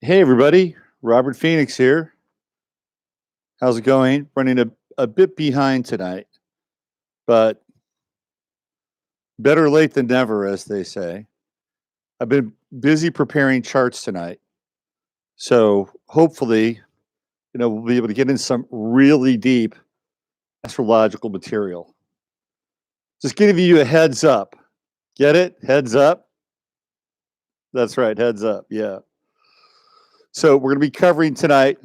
Hey, everybody. Robert Phoenix here. How's it going? Running a bit behind tonight, but better late than never, as they say. I've been busy preparing charts tonight. So hopefully, we'll be able to get in some really deep astrological material. Just giving you a heads up. Get it? Heads up? That's right. Heads up. Yeah. So we're going to be covering tonight.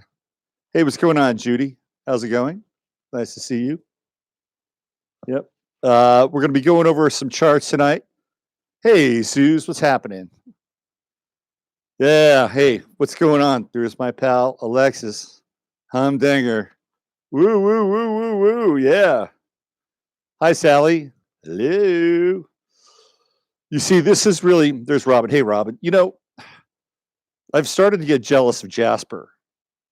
Hey, what's going on, Judy? How's it going? Nice to see you. Yep. We're going to be going over some charts tonight. Hey, Suze, what's happening? Yeah, hey, what's going on? There's my pal, Alexis. Humdinger. Woo, woo, woo, woo, woo. Yeah. Hi, Sally. Hello. You see, this is really, there's Robin. Hey, Robin. I've started to get jealous of Jasper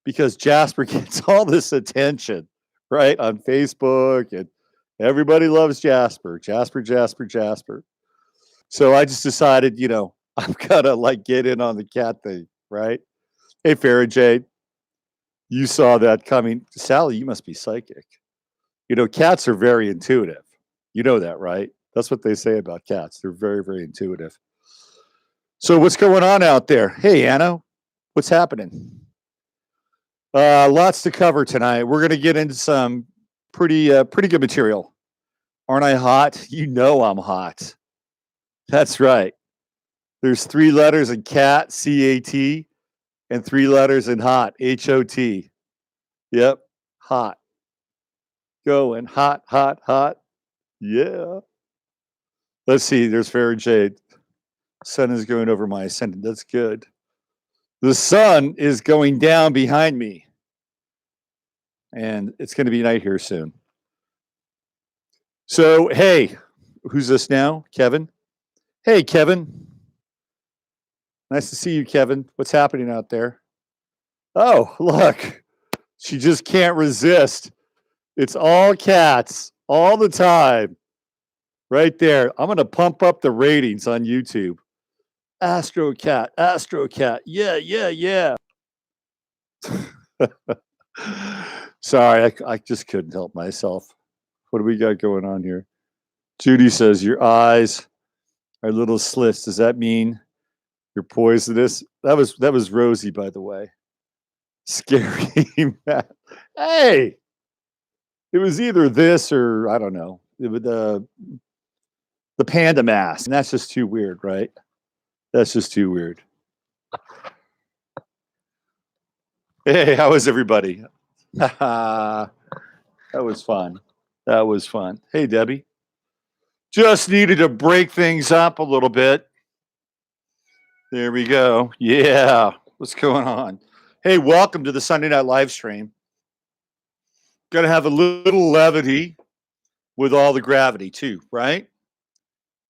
because Jasper gets all this attention, right, on Facebook, and everybody loves Jasper. Jasper. So I just decided, I'm gonna get in on the cat thing, right? Hey, Farrah Jade, you saw that coming. Sally, you must be psychic. Cats are very intuitive. You know that, right? That's what they say about cats. They're very, very intuitive. So what's going on out there? Hey, Anna, what's happening? Lots to cover tonight. We're gonna get into some pretty good material. Aren't I hot? You know I'm hot. That's right. There's 3 letters in cat, C-A-T, and 3 letters in hot, H-O-T. Yep, hot. Going hot, hot, hot. Yeah. Let's see, there's Farrah Jade. Sun is going over my ascendant. That's good. The sun is going down behind me. And it's going to be night here soon. So, hey, who's this now? Kevin? Hey, Kevin. Nice to see you, Kevin. What's happening out there? Oh, look. She just can't resist. It's all cats all the time. Right there. I'm going to pump up the ratings on YouTube. Astro cat. Yeah. Sorry, I just couldn't help myself. What do we got going on here? Judy says, your eyes are little slits. Does that mean you're poisonous? That was Rosie, by the way. Scary Matt. Hey, it was either this or I don't know. It was the panda mask. And that's just too weird, right? That's just too weird. Hey, how was everybody? That was fun. Hey, Debbie. Just needed to break things up a little bit. There we go. Yeah. What's going on? Hey, welcome to the Sunday night live stream. Gonna have a little levity with all the gravity too, right?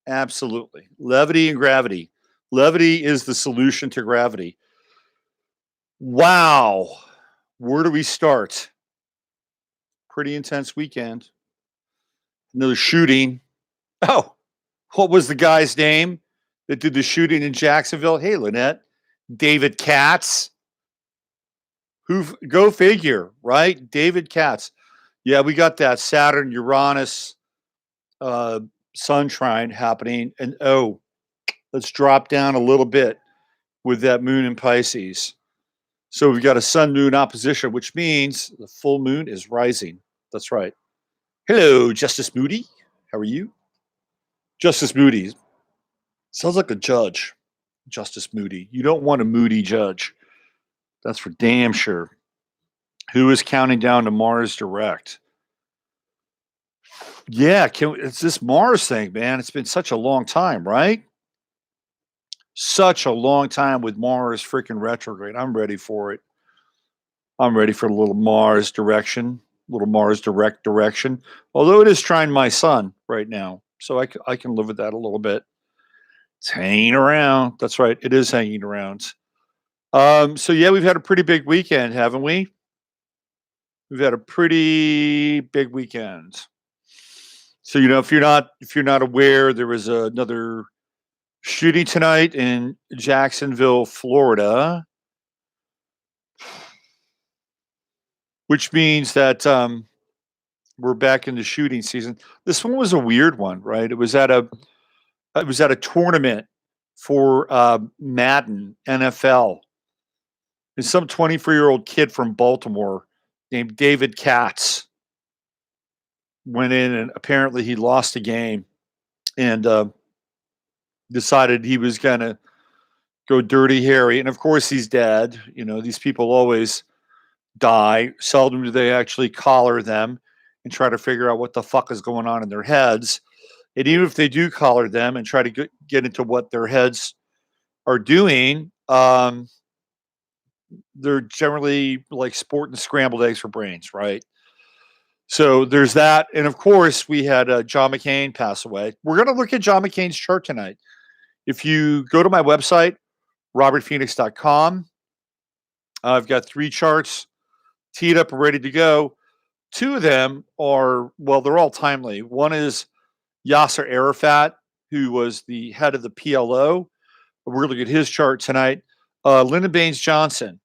Absolutely. Levity and gravity. Levity is the solution to gravity. Wow. Where do we start? Pretty intense weekend. Another shooting. Oh, what was the guy's name that did the shooting in Jacksonville? Hey, Lynette. David Katz. Go figure, right? David Katz. Yeah, we got that Saturn Uranus sun trine happening. And let's drop down a little bit with that moon in Pisces. So we've got a sun moon opposition, which means the full moon is rising. That's right. Hello, Justice Moody. How are you? Justice Moody. Sounds like a judge. Justice Moody. You don't want a moody judge. That's for damn sure. Who is counting down to Mars direct? Yeah, it's this Mars thing, man. It's been such a long time, right? Such a long time with Mars freaking retrograde. I'm ready for it. I'm ready for a little Mars direction, little Mars direct direction. Although it is trying my sun right now, so I can live with that a little bit. It's hanging around. That's right. It is hanging around. So yeah, we've had a pretty big weekend, haven't we? We've had a pretty big weekend. So if you're not aware, there was another shooting tonight in Jacksonville, Florida. which means that we're back in the shooting season. This one was a weird one, right? It was at a tournament for Madden NFL, and some 24-year-old kid from Baltimore named David Katz went in, and apparently he lost a game and decided he was going to go Dirty Harry. And of course, he's dead. You know, these people always die. Seldom do they actually collar them and try to figure out what the fuck is going on in their heads. And even if they do collar them and try to get into what their heads are doing, they're generally like sporting scrambled eggs for brains, right? So there's that. And of course, we had John McCain pass away. We're going to look at John McCain's chart tonight. If you go to my website, robertphoenix.com, I've got 3 charts teed up and ready to go. 2 of them are, well, they're all timely. One is Yasser Arafat, who was the head of the PLO. We're going to look at his chart tonight. Lyndon Baines Johnson.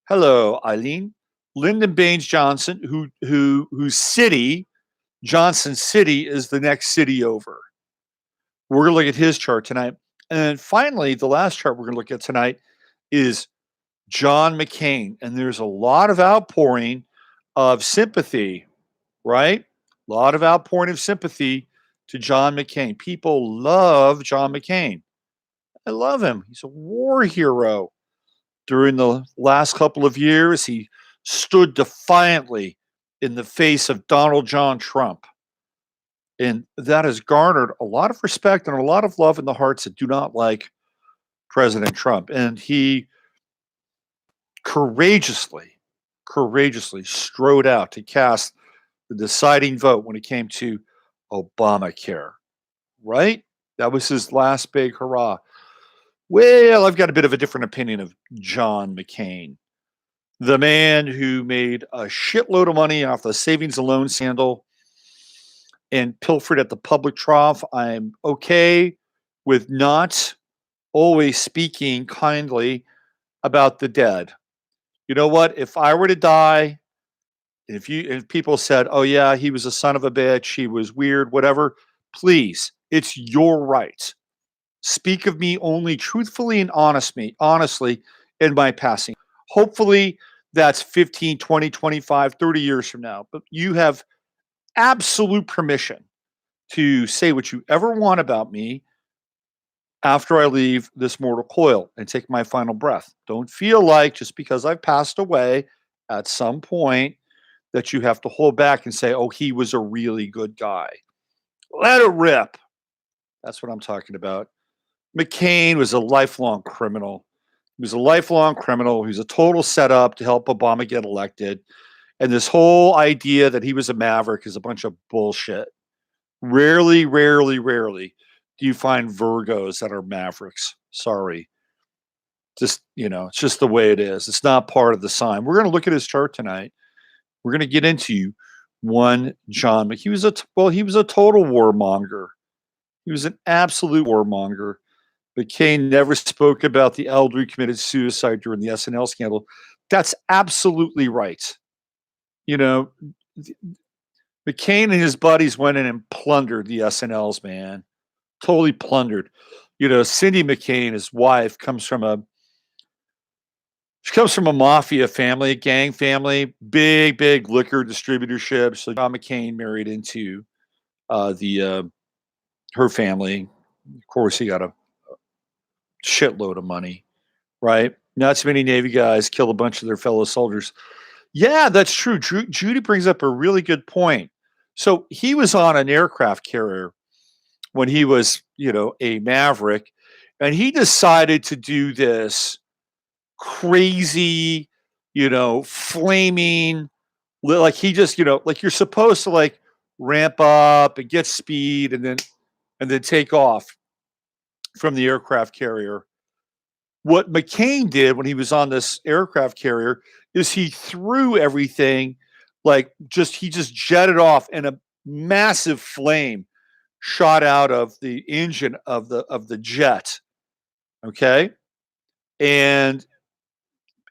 Hello, Eileen. Lyndon Baines Johnson, whose city, Johnson City, is the next city over. We're going to look at his chart tonight. And then finally, the last chart we're going to look at tonight is John McCain. And there's a lot of outpouring of sympathy, right? A lot of outpouring of sympathy to John McCain. People love John McCain. I love him. He's a war hero. During the last couple of years, he stood defiantly in the face of Donald John Trump. And that has garnered a lot of respect and a lot of love in the hearts that do not like President Trump. And he courageously strode out to cast the deciding vote when it came to Obamacare, right? That was his last big hurrah. Well, I've got a bit of a different opinion of John McCain, the man who made a shitload of money off the savings and loan scandal and pilfered at the public trough. I'm okay with not always speaking kindly about the dead. You know what? If I were to die, if people said, "Oh yeah, he was a son of a bitch, he was weird, whatever," please, it's your right. Speak of me only truthfully and honestly in my passing. Hopefully that's 15, 20, 25, 30 years from now. But you have absolute permission to say what you ever want about me after I leave this mortal coil and take my final breath. Don't feel like just because I've passed away at some point that you have to hold back and say, "Oh, he was a really good guy." Let it rip. That's what I'm talking about. McCain was a lifelong criminal. He was a lifelong criminal. He was a total setup to help Obama get elected. And this whole idea that he was a maverick is a bunch of bullshit. Rarely do you find Virgos that are mavericks. Sorry. Just, it's just the way it is. It's not part of the sign. We're going to look at his chart tonight. We're going to get into one John McCain. He was a total warmonger. He was an absolute warmonger. McCain never spoke about the elder who committed suicide during the SNL scandal. That's absolutely right. McCain and his buddies went in and plundered the SNLs, man. Totally plundered. Cindy McCain, his wife, comes from a mafia family, a gang family, big liquor distributorship. So John McCain married into her family. Of course, he got a shitload of money, right? Not too many Navy guys killed a bunch of their fellow soldiers. Yeah, that's true. Judy brings up a really good point. So he was on an aircraft carrier when he was, a maverick, and he decided to do this crazy, flaming, like he just, like you're supposed to like ramp up and get speed and then take off from the aircraft carrier. What McCain did when he was on this aircraft carrier is he threw everything he just jetted off, and a massive flame shot out of the engine of the jet. Okay. And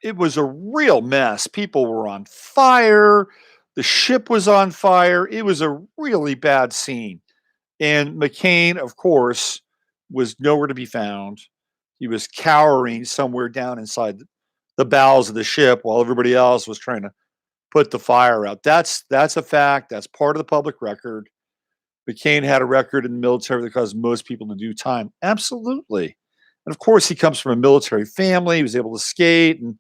it was a real mess. People were on fire. The ship was on fire. It was a really bad scene. And McCain, of course, was nowhere to be found. He was cowering somewhere down inside the bowels of the ship while everybody else was trying to put the fire out. That's a fact. That's part of the public record. McCain had a record in the military that caused most people to do time. Absolutely. And of course, he comes from a military family. He was able to skate and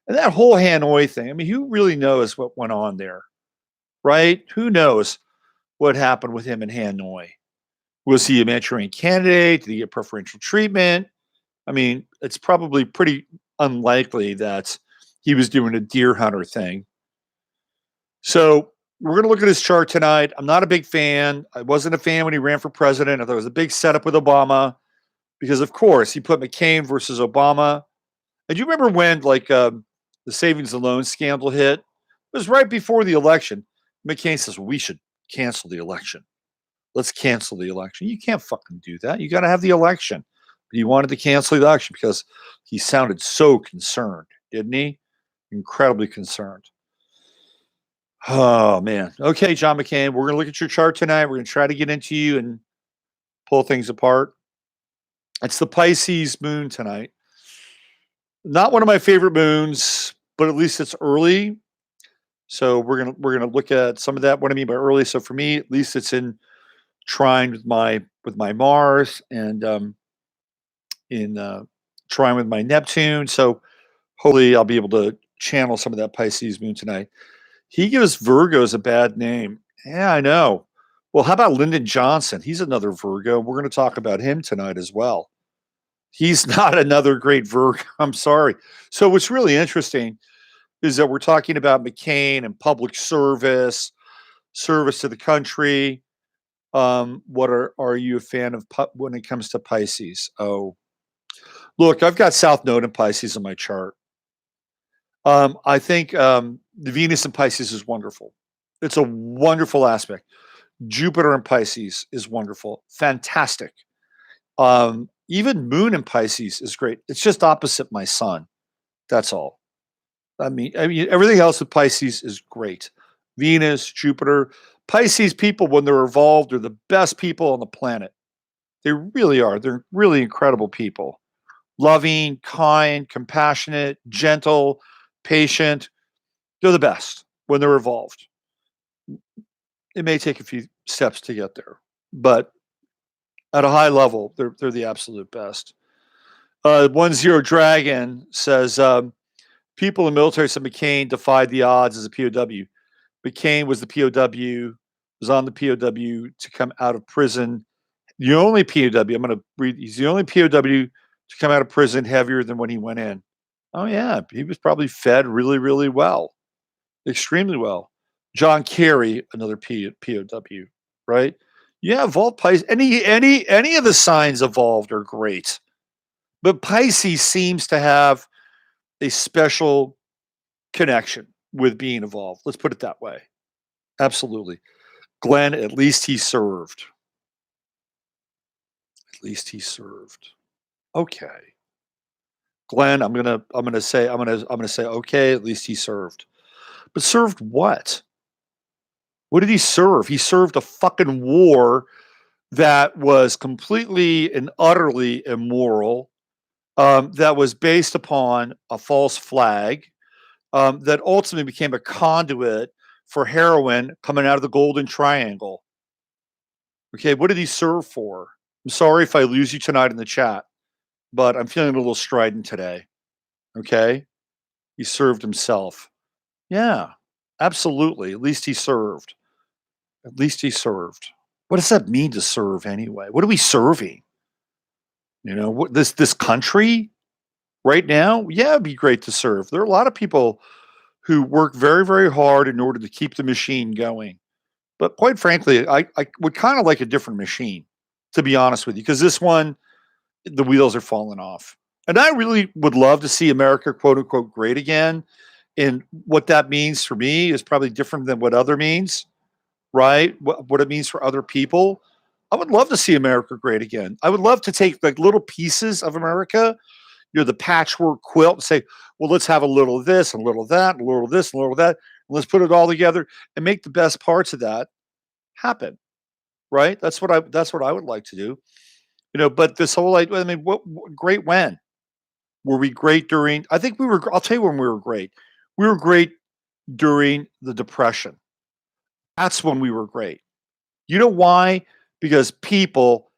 that whole Hanoi thing. I mean, who really knows what went on there, right? Who knows what happened with him in Hanoi? Was he a Manchurian candidate? Did he get preferential treatment? I mean, it's probably pretty unlikely that he was doing a deer hunter thing. So we're going to look at his chart tonight. I'm not a big fan. I wasn't a fan when he ran for president. I thought it was a big setup with Obama because, of course, he put McCain versus Obama. And do you remember when, like, the savings and loan scandal hit? It was right before the election. McCain says, well, we should cancel the election. Let's cancel the election. You can't fucking do that. You got to have the election. But he wanted to cancel the election because he sounded so concerned, didn't he? Incredibly concerned. Oh, man. Okay, John McCain, we're going to look at your chart tonight. We're going to try to get into you and pull things apart. It's the Pisces moon tonight. Not one of my favorite moons, but at least it's early. So we're gonna look at some of that. What I mean by early. So for me, at least it's in trine with my Mars and in trine with my Neptune. So hopefully I'll be able to channel some of that Pisces moon tonight. He gives Virgos a bad name. Yeah, I know. Well, how about Lyndon Johnson? He's another Virgo. We're going to talk about him tonight as well. He's not another great Virgo. I'm sorry. So what's really interesting is that we're talking about McCain and public service to the country. What are you a fan of when it comes to Pisces? Oh, look, I've got South Node in Pisces in my chart. I think the Venus in Pisces is wonderful. It's a wonderful aspect. Jupiter in Pisces is wonderful. Fantastic. Even Moon in Pisces is great. It's just opposite my Sun. That's all. I mean, everything else with Pisces is great. Venus, Jupiter, Pisces people, when they're evolved, are the best people on the planet. They really are. They're really incredible people. Loving, kind, compassionate, gentle, patient. They're the best when they're evolved. It may take a few steps to get there, but at a high level, they're the absolute best. 10 Dragon says, people in the military said McCain defied the odds as a POW. McCain was the POW, was on the POW to come out of prison. The only POW, I'm going to read, he's the only POW to come out of prison heavier than when he went in. Oh, yeah. He was probably fed really, really well, extremely well. John Kerry, another POW, right? Yeah, evolved Pisces. Any of the signs evolved are great. But Pisces seems to have a special connection with being evolved. Let's put it that way. Absolutely. Glenn, at least he served. At least he served. Okay. Glenn, I'm gonna say, okay, at least he served. But served what? What did he serve? He served a fucking war that was completely and utterly immoral, that was based upon a false flag, that ultimately became a conduit for heroin coming out of the Golden Triangle. Okay, what did he serve for? I'm sorry if I lose you tonight in the chat, but I'm feeling a little strident today. Okay, he served himself. Yeah, absolutely. At least he served. At least he served. What does that mean to serve anyway? What are we serving? You know, what this country right now? Yeah, it'd be great to serve. There are a lot of people who work very, very hard in order to keep the machine going. But quite frankly, I would kind of like a different machine, to be honest with you, because this one, the wheels are falling off. And I really would love to see America, quote unquote, great again. And what that means for me is probably different than what other means, right? What it means for other people. I would love to see America great again. I would love to take like little pieces of America you're the patchwork quilt and say, well, let's have a little of this and a little of that and a little of this and a little of that. And let's put it all together and make the best parts of that happen. Right? That's what I would like to do. But this whole I mean, what great when? Were we great during I think we were I'll tell you when we were great. We were great during the Depression. That's when we were great. You know why? Because people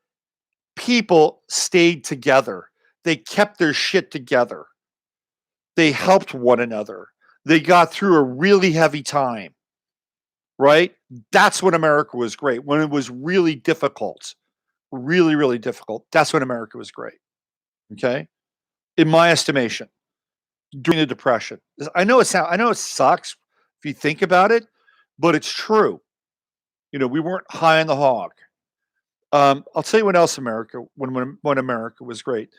stayed together. They kept their shit together. They helped one another. They got through a really heavy time, right? That's when America was great. When it was really difficult, really, really difficult. That's when America was great. Okay? In my estimation, during the Depression. I know it sucks if you think about it, but it's true. We weren't high on the hog. I'll tell you what else when America was great.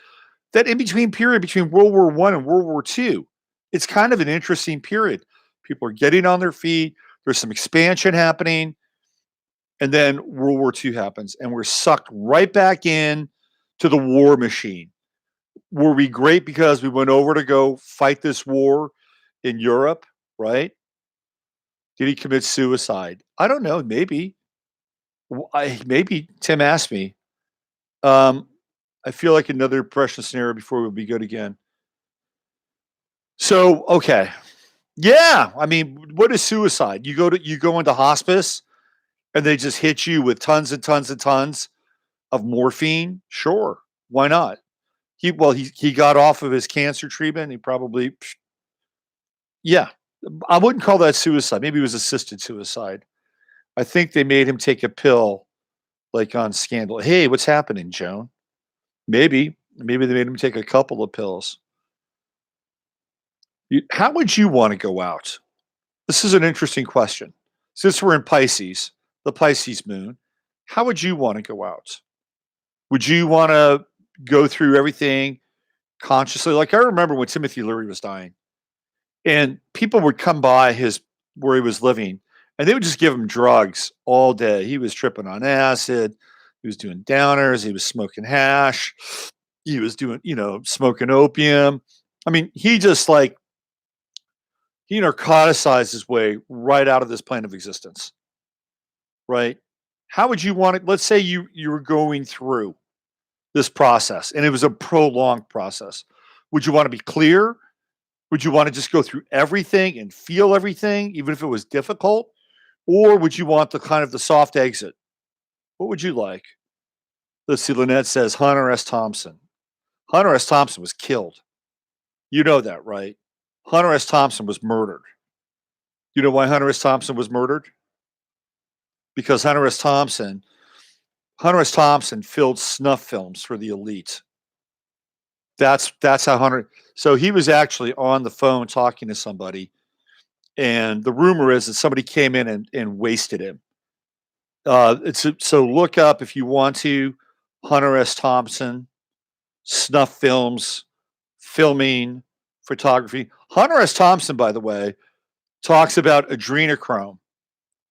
That in between period between World War I and World War II, it's kind of an interesting period. People are getting on their feet. There's some expansion happening. And then World War II happens, and we're sucked right back in to the war machine. Were we great because we went over to go fight this war in Europe, right? Did he commit suicide? I don't know. Maybe. Maybe Tim asked me. I feel like another depression scenario before we'll be good again. So, okay. Yeah. I mean, what is suicide? You go into hospice and they just hit you with tons and tons and tons of morphine. Sure. Why not? He got off of his cancer treatment. He probably, yeah. I wouldn't call that suicide. Maybe it was assisted suicide. I think they made him take a pill like on Scandal. Hey, what's happening, Joan? Maybe they made him take a couple of pills. How would you want to go out? This is an interesting question. Since we're in Pisces, the Pisces moon, how would you want to go out? Would you want to go through everything consciously? Like I remember when Timothy Leary was dying, and people would come by where he was living, and they would just give him drugs all day. He was tripping on acid. He was doing downers. He was smoking hash. He was doing, smoking opium. I mean, he narcoticized his way right out of this plane of existence, right? How would you want it? Let's say you were going through this process and it was a prolonged process. Would you want to be clear? Would you want to just go through everything and feel everything, even if it was difficult? Or would you want the soft exit? What would you like? Let's see, Lynette says Hunter S. Thompson. Hunter S. Thompson was killed. You know that, right? Hunter S. Thompson was murdered. You know why Hunter S. Thompson was murdered? Because Hunter S. Thompson filled snuff films for the elite. That's how Hunter. So he was actually on the phone talking to somebody, and the rumor is that somebody came in and wasted him. So look up if you want to, Hunter S. Thompson, snuff films, filming, photography. Hunter S. Thompson, by the way, talks about adrenochrome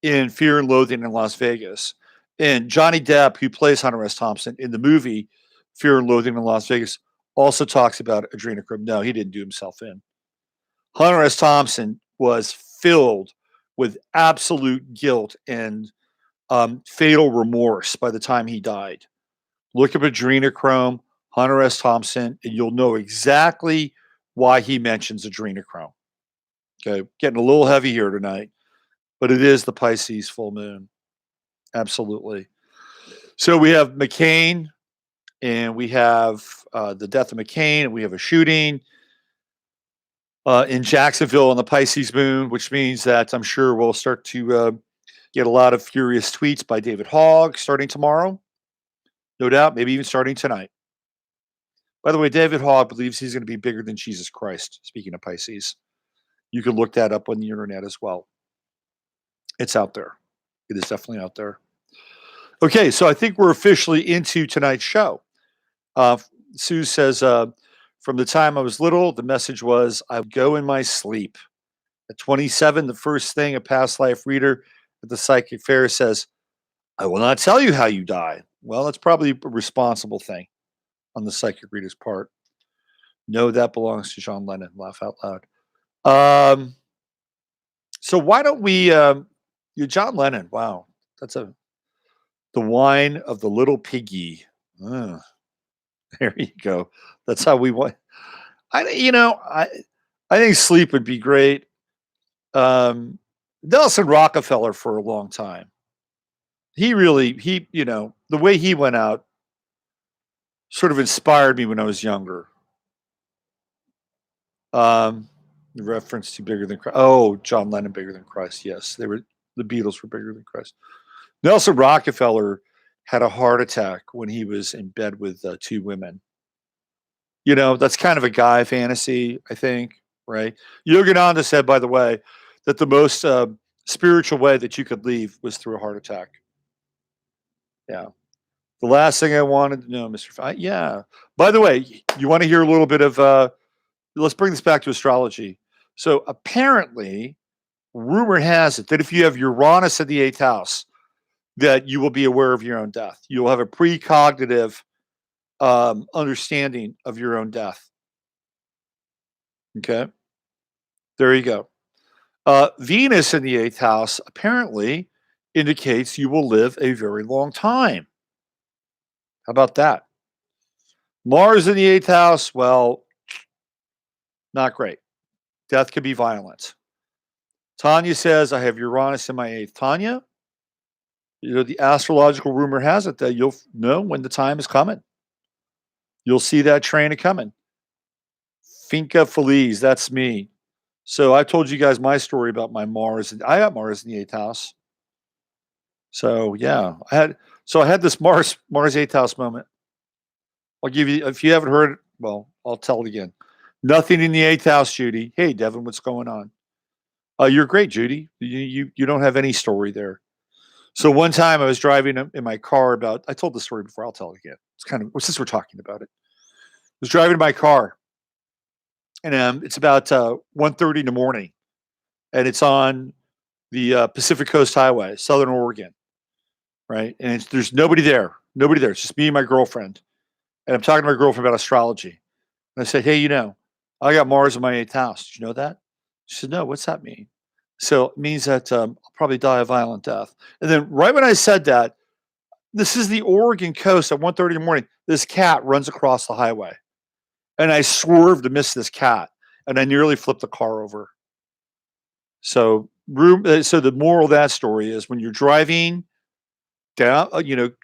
in Fear and Loathing in Las Vegas. And Johnny Depp, who plays Hunter S. Thompson in the movie Fear and Loathing in Las Vegas, also talks about adrenochrome. No, he didn't do himself in. Hunter S. Thompson was filled with absolute guilt and fatal remorse by the time he died. Look up adrenochrome, Hunter S. Thompson, and you'll know exactly why he mentions adrenochrome. Okay, getting a little heavy here tonight, but it is the Pisces full moon. Absolutely. So we have McCain, and we have the death of McCain, and we have a shooting in Jacksonville on the Pisces moon, which means that I'm sure we'll start to get a lot of furious tweets by David Hogg starting tomorrow. No doubt, maybe even starting tonight. By the way, David Hogg believes he's going to be bigger than Jesus Christ, speaking of Pisces. You can look that up on the internet as well. It's out there. It is definitely out there. Okay, so I think we're officially into tonight's show. Sue says, from the time I was little, the message was, I would go in my sleep. At 27, the first thing a past life reader at the psychic fair says, I will not tell you how you die. Well, that's probably a responsible thing on the psychic reader's part. No, that belongs to John Lennon. Laugh out loud. So why don't we? You John Lennon. Wow, that's the wine of the little piggy. Ugh, there you go. That's how we want. I think sleep would be great. Nelson Rockefeller for a long time. He the way he went out sort of inspired me when I was younger. The reference to bigger than Christ. Oh, John Lennon, bigger than Christ. Yes, the Beatles were bigger than Christ. Nelson Rockefeller had a heart attack when he was in bed with two women. That's kind of a guy fantasy, I think, right? Yogananda said, by the way, that the most spiritual way that you could leave was through a heart attack. Yeah. The last thing I wanted to know, Mr. Yeah. By the way, you want to hear a little bit of, let's bring this back to astrology. So apparently, rumor has it that if you have Uranus in the 8th house, that you will be aware of your own death. You'll have a precognitive understanding of your own death. Okay. There you go. Venus in the 8th house apparently indicates you will live a very long time. How about that? Mars in the 8th house, well, not great. Death could be violent. Tanya says, I have Uranus in my 8th. Tanya, the astrological rumor has it that you'll know when the time is coming. You'll see that train coming. Finca Feliz, that's me. So I told you guys my story about my Mars. I got Mars in the 8th house. So yeah, I had this Mars 8th house moment. I'll give you, if you haven't heard it, well, I'll tell it again. Nothing in the 8th house, Judy. Hey, Devin, what's going on? You're great, Judy. You don't have any story there. So one time I was driving in my car I told the story before, I'll tell it again. It's kind of, since we're talking about it. I was driving in my car and it's about 1:30 in the morning and it's on the Pacific Coast Highway, Southern Oregon, right? And there's nobody there. It's just me and my girlfriend. And I'm talking to my girlfriend about astrology. And I said, hey, I got Mars in my 8th house. Did you know that? She said, no, what's that mean? So it means that I'll probably die a violent death. And then right when I said that, this is the Oregon coast at 1:30 in the morning. This cat runs across the highway. And I swerved to miss this cat. And I nearly flipped the car over. So the moral of that story is when you're driving down,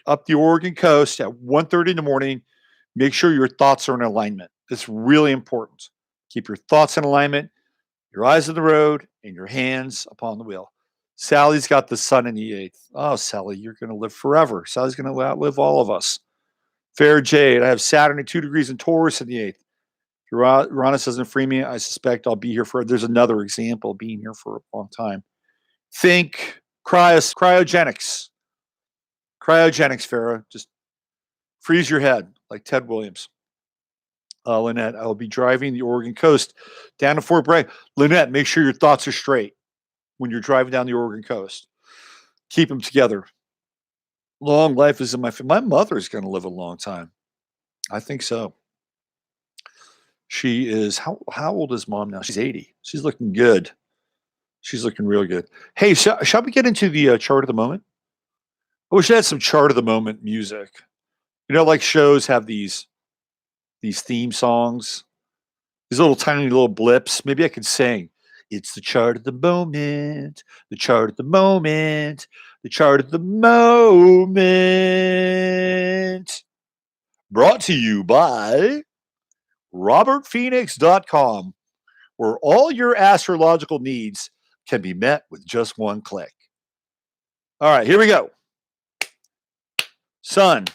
up the Oregon coast at 1:30 in the morning, make sure your thoughts are in alignment. It's really important. Keep your thoughts in alignment, your eyes on the road, and your hands upon the wheel. Sally's got the sun in the 8th. Oh, Sally, you're going to live forever. Sally's going to outlive all of us. Fair Jade, I have Saturn at 2 degrees in Taurus in the 8th. Uranus doesn't free me. I suspect I'll be here there's another example of being here for a long time. Think cryogenics. Cryogenics, Farah. Just freeze your head like Ted Williams. Lynette, I will be driving the Oregon coast down to Fort Bragg. Lynette, make sure your thoughts are straight when you're driving down the Oregon coast. Keep them together. Long life is in my family. My mother is going to live a long time. I think so. She is, how old is mom now? She's 80. She's looking good. She's looking real good. Hey, shall we get into the chart of the moment? I wish I had some chart of the moment music. Like shows have these theme songs, these little tiny little blips. Maybe I could sing. It's the chart of the moment, the chart of the moment, the chart of the moment. Brought to you by RobertPhoenix.com, where all your astrological needs can be met with just one click. All right, here we go. Sun,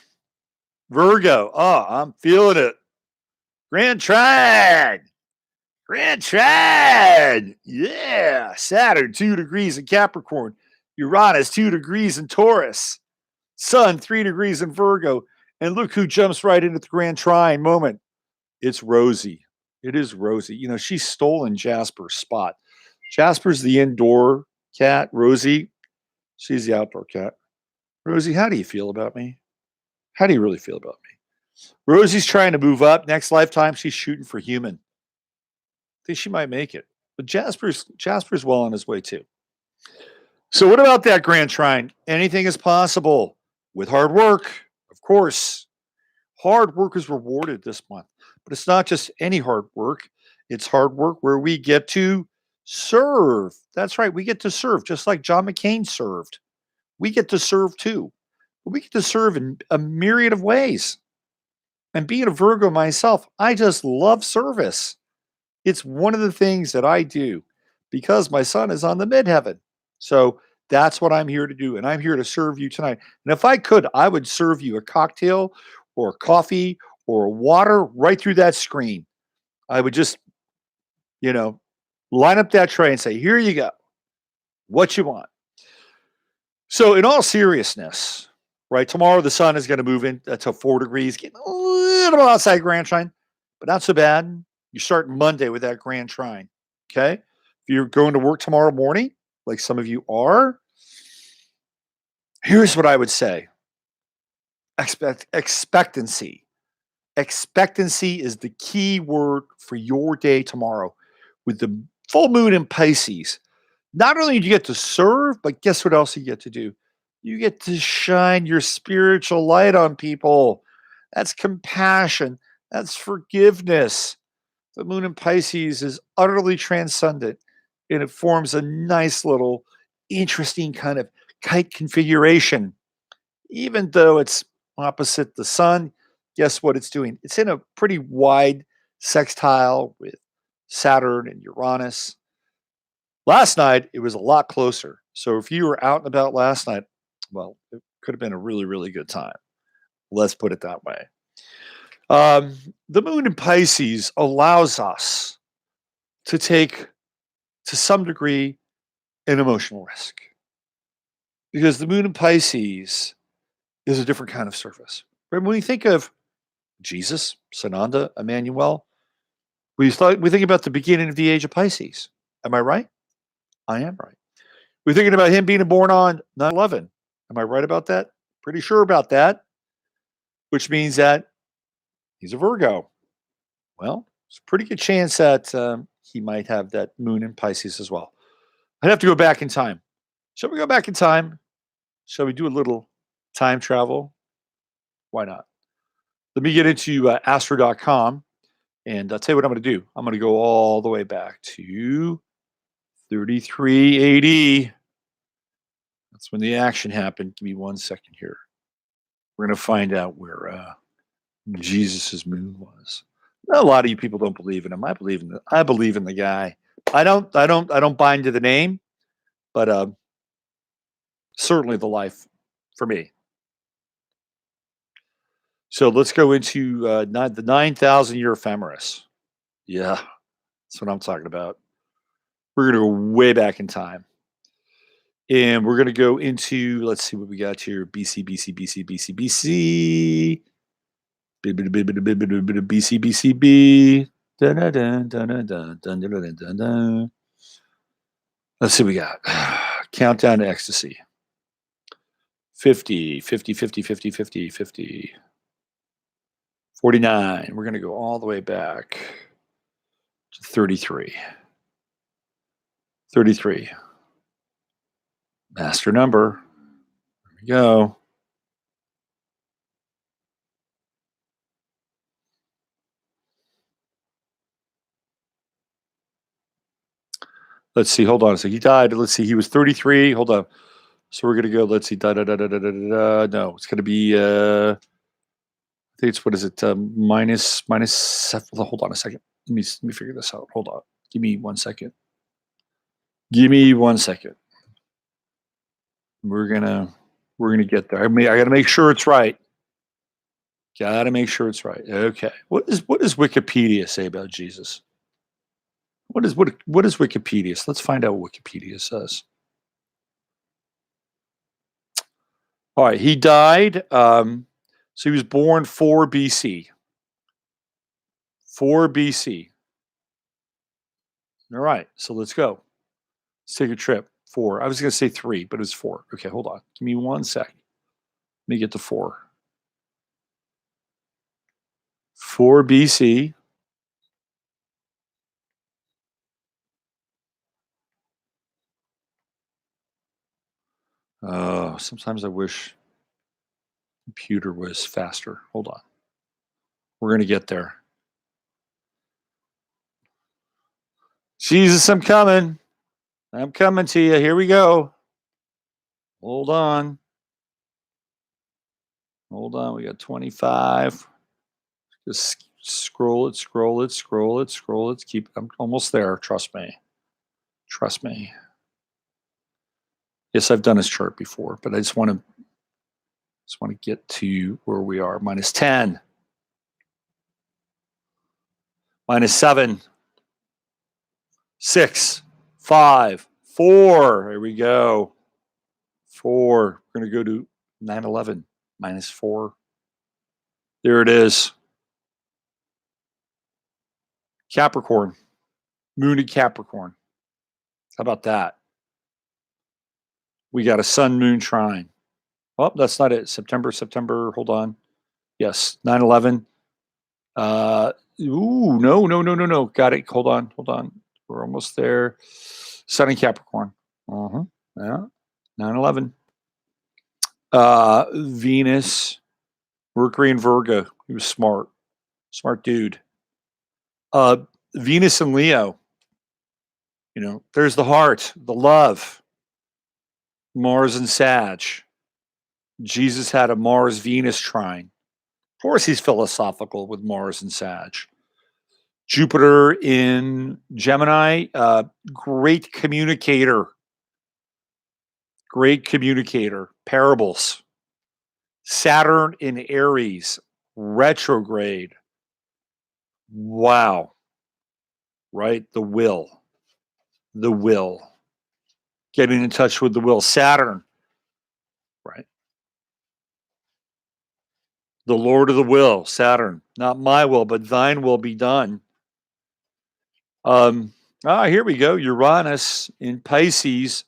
Virgo. Oh, I'm feeling it. Grand Trine. Yeah. Saturn, 2 degrees in Capricorn. Uranus, 2 degrees in Taurus. Sun, 3 degrees in Virgo. And look who jumps right into the Grand Trine moment. It's Rosie. It is Rosie. She's stolen Jasper's spot. Jasper's the indoor cat. Rosie, she's the outdoor cat. Rosie, how do you feel about me? How do you really feel about me? Rosie's trying to move up. Next lifetime, she's shooting for human. I think she might make it. But Jasper's well on his way too. So what about that Grand Trine? Anything is possible with hard work, of course. Hard work is rewarded this month. But it's not just any hard work. It's hard work where we get to serve. That's right. We get to serve just like John McCain served. We get to serve too. But we get to serve in a myriad of ways. And being a Virgo myself, I just love service. It's one of the things that I do because my son is on the midheaven. So that's what I'm here to do. And I'm here to serve you tonight. And if I could, I would serve you a cocktail or a coffee or a water right through that screen. I would just, line up that tray and say, here you go. What you want. So in all seriousness, right, tomorrow the sun is going to move into 4 degrees, getting a little outside Grand Trine, but not so bad. You start Monday with that Grand Trine, okay? If you're going to work tomorrow morning, like some of you are, here's what I would say. Expectancy. Expectancy is the key word for your day tomorrow. With the full moon in Pisces, not only do you get to serve, but guess what else you get to do? You get to shine your spiritual light on people. That's compassion. That's forgiveness. The moon in Pisces is utterly transcendent, and it forms a nice little interesting kind of kite configuration. Even though it's opposite the sun, guess what it's doing? It's in a pretty wide sextile with Saturn and Uranus. Last night, it was a lot closer. So if you were out and about last night, well, it could have been a really, really good time. Let's put it that way. The moon in Pisces allows us to take, to some degree, an emotional risk. Because the moon in Pisces is a different kind of service. Right? When we think of Jesus, Sananda, Emmanuel, we think about the beginning of the age of Pisces. Am I right? I am right. We're thinking about him being born on 9/11. Am I right about that? Pretty sure about that. Which means that he's a Virgo. Well, it's a pretty good chance that he might have that moon in Pisces as well. I'd have to go back in time. Shall we go back in time? Shall we do a little time travel? Why not? Let me get into Astro.com, and I'll tell you what I'm going to do. I'm going to go all the way back to 3380. That's when the action happened. Give me 1 second here. We're going to find out where Jesus's moon was. A lot of you people don't believe in him. I believe in the guy. I don't buy into the name, but certainly the life for me. So let's go into the 9,000-year ephemeris. Yeah, that's what I'm talking about. We're going to go way back in time. And we're going to go into, let's see what we got here. BC. BC. Let's see what we got. Countdown to ecstasy. 50. 49. We're going to go all the way back to 33. 33. Master number. There we go. Let's see. Hold on a second. He died. Let's see. He was 33. Hold on. So we're going to go. Let's see. No, it's going to be, I think it's, what is it? Minus 7. Hold on a second. Let me figure this out. Hold on. Give me 1 second. We're gonna get there. I got to make sure it's right. Okay. What does Wikipedia say about Jesus? What is Wikipedia? Let's find out what Wikipedia says. All right, he died. So he was born 4 BC. 4 BC. All right, so let's go. Let's take a trip. 4. I was going to say 3, but it was 4. Okay, hold on. Give me 1 sec. Let me get to 4. 4 BC. Oh, sometimes I wish computer was faster. Hold on. We're going to get there. Jesus, I'm coming. I'm coming to you. Here we go. Hold on. Hold on. We got 25. Just scroll it, scroll it, scroll it, scroll it. Keep. I'm almost there. Trust me. Trust me. Yes, I've done this chart before, but I just want to get to where we are. Minus 10. Minus 7. 6. 5. 4. Here we go. 4. We're going to go to 9/11. Minus 4. There it is. Capricorn. Moon in Capricorn. How about that? We got a sun moon trine. Oh, that's not it. September. Hold on. Yes, 9/11. No. Got it. Hold on. We're almost there. Sun in Capricorn. Yeah. 9/11. Venus, Mercury in Virgo. He was smart. Smart dude. Venus and Leo. You know, there's the heart, the love. Mars and Sag. Jesus had a Mars-Venus trine. Of course, he's philosophical with Mars and Sag. Jupiter in Gemini, great communicator. Great communicator. Parables. Saturn in Aries, retrograde. Wow. Right? The will. Getting in touch with the will. Saturn. Right? The Lord of the will, Saturn. Not my will, but thine will be done. Here we go. Uranus in Pisces.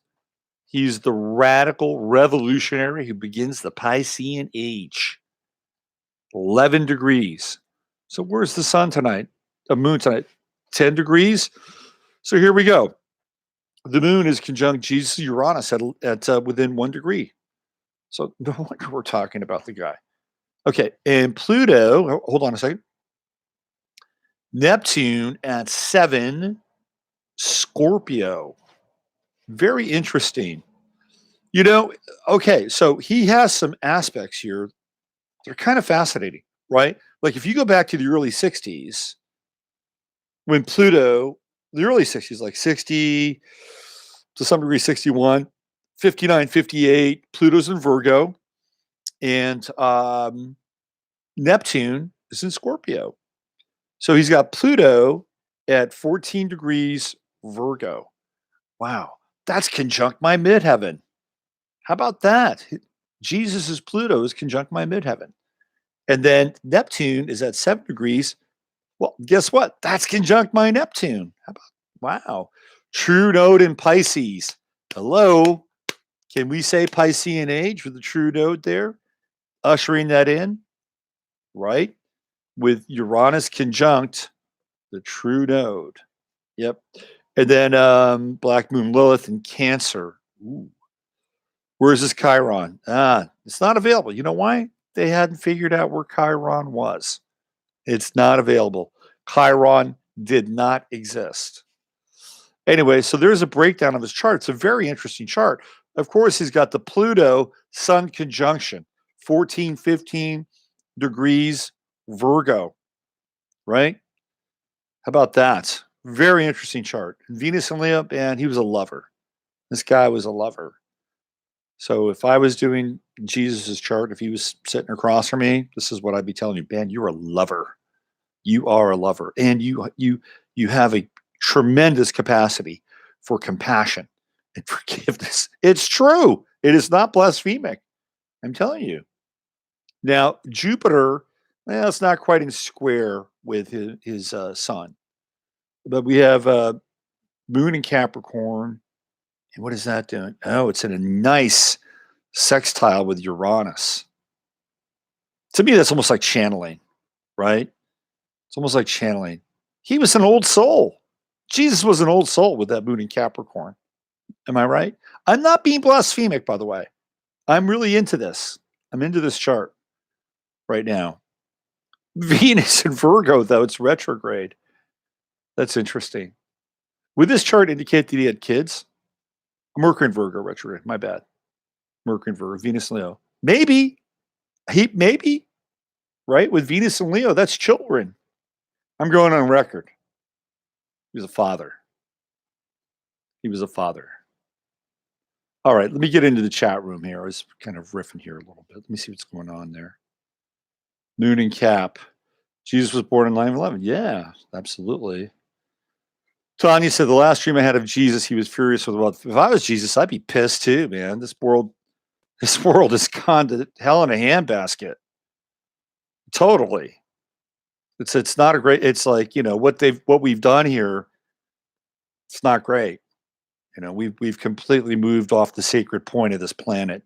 He's the radical revolutionary who begins the Piscean age. 11 degrees. So where's the sun tonight? The moon tonight? 10 degrees. So here we go. The moon is conjunct Jesus Uranus at within 1 degree. So no wonder we're talking about the guy. Okay, and Pluto, hold on a second. Neptune at 7, Scorpio. Very interesting. You know, okay, so he has some aspects here. They're kind of fascinating, right? Like if you go back to the early 60s, when Pluto, the early 60s, like 60, to some degree 61, 59, 58, Pluto's in Virgo, and Neptune is in Scorpio. So he's got Pluto at 14 degrees Virgo. Wow, that's conjunct my midheaven. How about that? Jesus' Pluto is conjunct my midheaven. And then Neptune is at 7 degrees. Well, guess what? That's conjunct my Neptune. How about, wow. True node in Pisces. Hello. Can we say Piscean age with the true node there? Ushering that in, right? With Uranus conjunct the true node. Yep. And then Black Moon Lilith in Cancer. Ooh. Where's this Chiron? It's not available. You know why? They hadn't figured out where Chiron was. It's not available. Chiron did not exist. Anyway, so there's a breakdown of his chart. It's a very interesting chart. Of course, he's got the Pluto Sun conjunction, 14, 15 degrees Virgo, right? How about that? Very interesting chart. Venus and Leo, and he was a lover. This guy was a lover. So if I was doing Jesus's chart, if he was sitting across from me, this is what I'd be telling you, Ben, you're a lover. You are a lover. And you have a tremendous capacity for compassion and forgiveness. It's true. It is not blasphemic. I'm telling you. Now, Jupiter, well, it's not quite in square with his sun. But we have Moon in Capricorn. And what is that doing? Oh, it's in a nice sextile with Uranus. To me, that's almost like channeling, right? It's almost like channeling. He was an old soul. Jesus was an old soul with that moon in Capricorn. Am I right? I'm not being blasphemic, by the way. I'm really into this. I'm into this chart right now. Venus in Virgo, though, it's retrograde. That's interesting. Would this chart indicate that he had kids? Mercury in Virgo retrograde. My bad. Mercury in Virgo, Venus and Leo. Maybe. Maybe. Right? With Venus and Leo, that's children. I'm going on record. He was a father. He was a father. All right, let me get into the chat room here. I was kind of riffing here a little bit. Let me see what's going on there. Moon and Cap. Jesus was born in 9/11. Yeah, absolutely. Tanya said, the last dream I had of Jesus, he was furious with the world. If I was Jesus, I'd be pissed too, man. This world has gone to hell in a handbasket. Totally. It's not a great, it's like, what we've done here, it's not great. We've completely moved off the sacred point of this planet.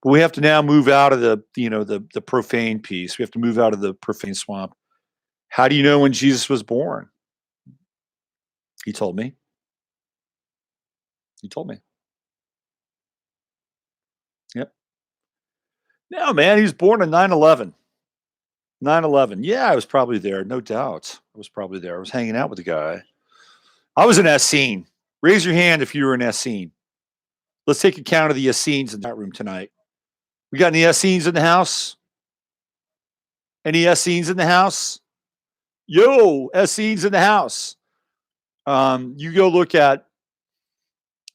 But we have to now move out of the profane piece. We have to move out of the profane swamp. How do you know when Jesus was born? He told me. He told me. Yep. No, man, he was born in 9/11. 9/11. Yeah, I was probably there. No doubt. I was probably there. I was hanging out with the guy. I was an Essene. Raise your hand if you were an Essene. Let's take account of the Essenes in that room tonight. We got any Essenes in the house? Any Essenes in the house? Yo, Essenes in the house. You go look at,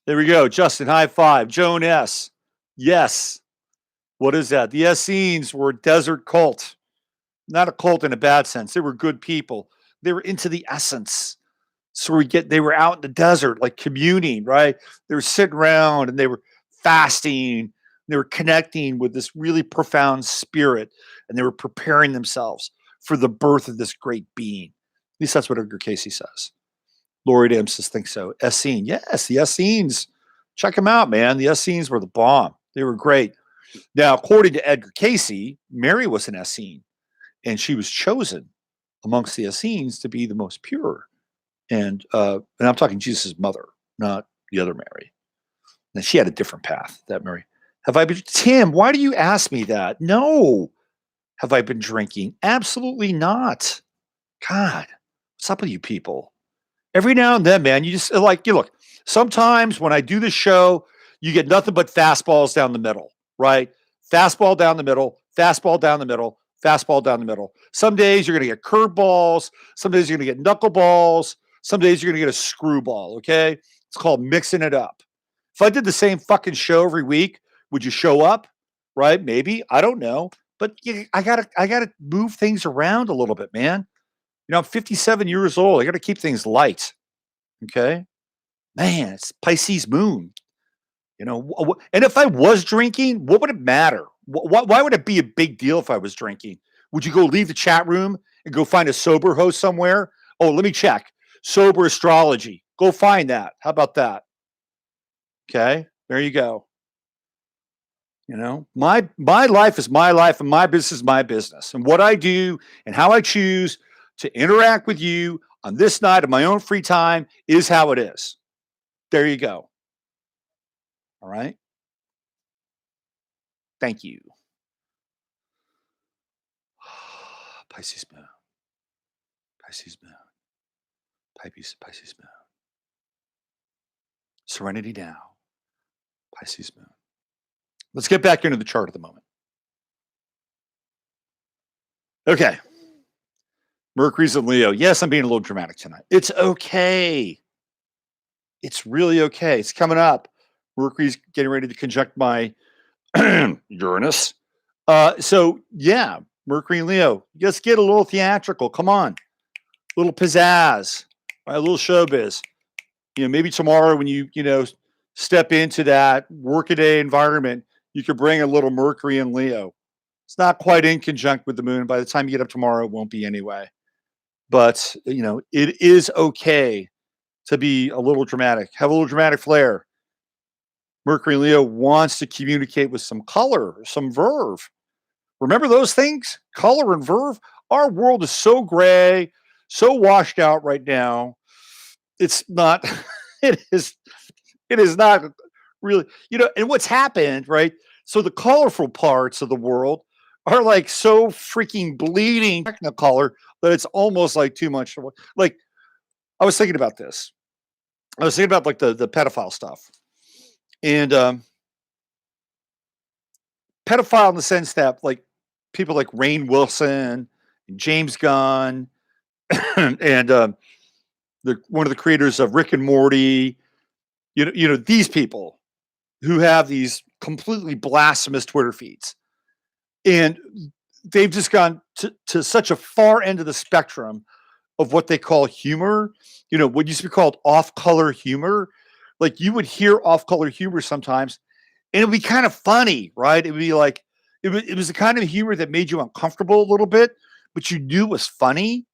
there we go. Justin, high five. Joan S. Yes. What is that? The Essenes were a desert cult. Not a cult in a bad sense. They were good people. They were into the essence. So they were out in the desert, like communing, right? They were sitting around and they were fasting. They were connecting with this really profound spirit, and they were preparing themselves for the birth of this great being. At least that's what Edgar Casey says. Lori Dempsey thinks so. Essene, yes, the Essenes. Check them out, man. The Essenes were the bomb. They were great. Now, according to Edgar Casey, Mary was an Essene, and she was chosen amongst the Essenes to be the most pure. And I'm talking Jesus' mother, not the other Mary. And she had a different path, that Mary. Have I been, Tim, why do you ask me that? No. Have I been drinking? Absolutely not. God, what's up with you people? Every now and then, man, you just look, sometimes when I do the show, you get nothing but fastballs down the middle, right? Fastball down the middle, fastball down the middle, fastball down the middle. Some days you're going to get curveballs. Some days you're going to get knuckleballs. Some days you're going to get a screwball, okay? It's called mixing it up. If I did the same fucking show every week, would you show up? Right? Maybe. I don't know. But I gotta move things around a little bit, man. I'm 57 years old. I got to keep things light. Okay? Man, it's Pisces Moon. And if I was drinking, what would it matter? Why would it be a big deal if I was drinking? Would you go leave the chat room and go find a sober host somewhere? Oh, let me check. Sober astrology. Go find that. How about that? Okay, there you go. My life is my life and my business is my business. And what I do and how I choose to interact with you on this night of my own free time is how it is. There you go. All right. Thank you. Pisces Moon. Pisces Moon. Pisces Moon. Serenity now. Pisces Moon. Let's get back into the chart at the moment. Okay. Mercury's in Leo. Yes, I'm being a little dramatic tonight. It's okay. It's really okay. It's coming up. Mercury's getting ready to conjunct my Uranus. So, yeah, Mercury and Leo. Let's get a little theatrical. Come on. A little pizzazz. Right, a little showbiz. Maybe tomorrow when you step into that workaday environment, you could bring a little Mercury and Leo. It's not quite in conjunct with the moon. By the time you get up tomorrow, it won't be anyway. But, it is okay to be a little dramatic. Have a little dramatic flair. Mercury and Leo wants to communicate with some color, some verve. Remember those things? Color and verve? Our world is so gray, so washed out right now. It's not, it is, it is not really, and what's happened, right? So the colorful parts of the world are like so freaking bleeding technicolor that it's almost like too much. Like, I was thinking about this. I was thinking about like the pedophile stuff. And pedophile in the sense that like people like Rainn Wilson and James Gunn and one of the creators of Rick and Morty, these people who have these completely blasphemous Twitter feeds. And they've just gone to such a far end of the spectrum of what they call humor, what used to be called off-color humor. Like you would hear off-color humor sometimes, and it would be kind of funny, right? It would be like, it was the kind of humor that made you uncomfortable a little bit, but you knew was funny,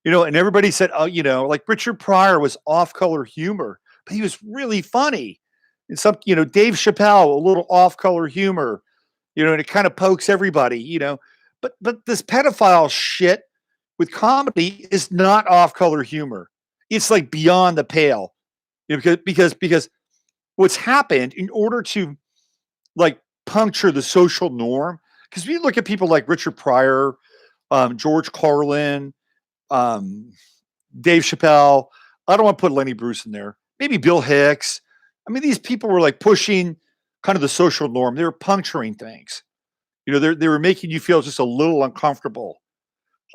and everybody said, oh, like Richard Pryor was off-color humor, but he was really funny. And Dave Chappelle, a little off-color humor, and it kind of pokes everybody, but this pedophile shit with comedy is not off-color humor. It's like beyond the pale, because what's happened in order to like puncture the social norm, because we look at people like Richard Pryor, George Carlin, Dave Chappelle. I don't want to put Lenny Bruce in there. Maybe Bill Hicks. I mean, these people were like pushing kind of the social norm. They were puncturing things. They were making you feel just a little uncomfortable.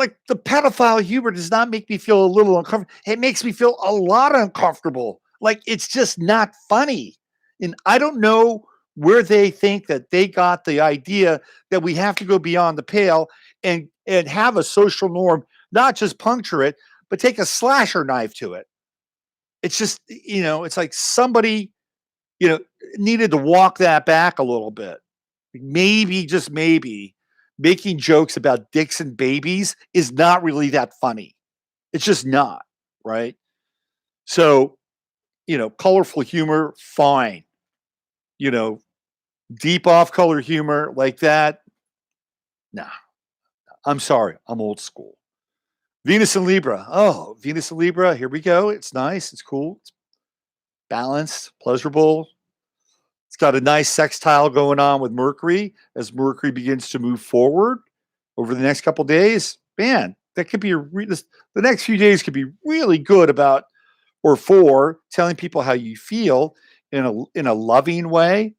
Like the pedophile humor does not make me feel a little uncomfortable. It makes me feel a lot uncomfortable. Like it's just not funny. And I don't know where they think that they got the idea that we have to go beyond the pale and have a social norm, not just puncture it, but take a slasher knife to it. It's just, it's like somebody, needed to walk that back a little bit. Maybe, just maybe, making jokes about dicks and babies is not really that funny. It's just not, right? So, colorful humor, fine. Deep off color humor like that, nah. I'm sorry, I'm old school. Venus and Libra. Oh, Venus and Libra, here we go. It's nice, it's cool, it's balanced, pleasurable. It's got a nice sextile going on with Mercury as Mercury begins to move forward over the next couple of days. Man, that could be the next few days could be really good about or for telling people how you feel in a loving way.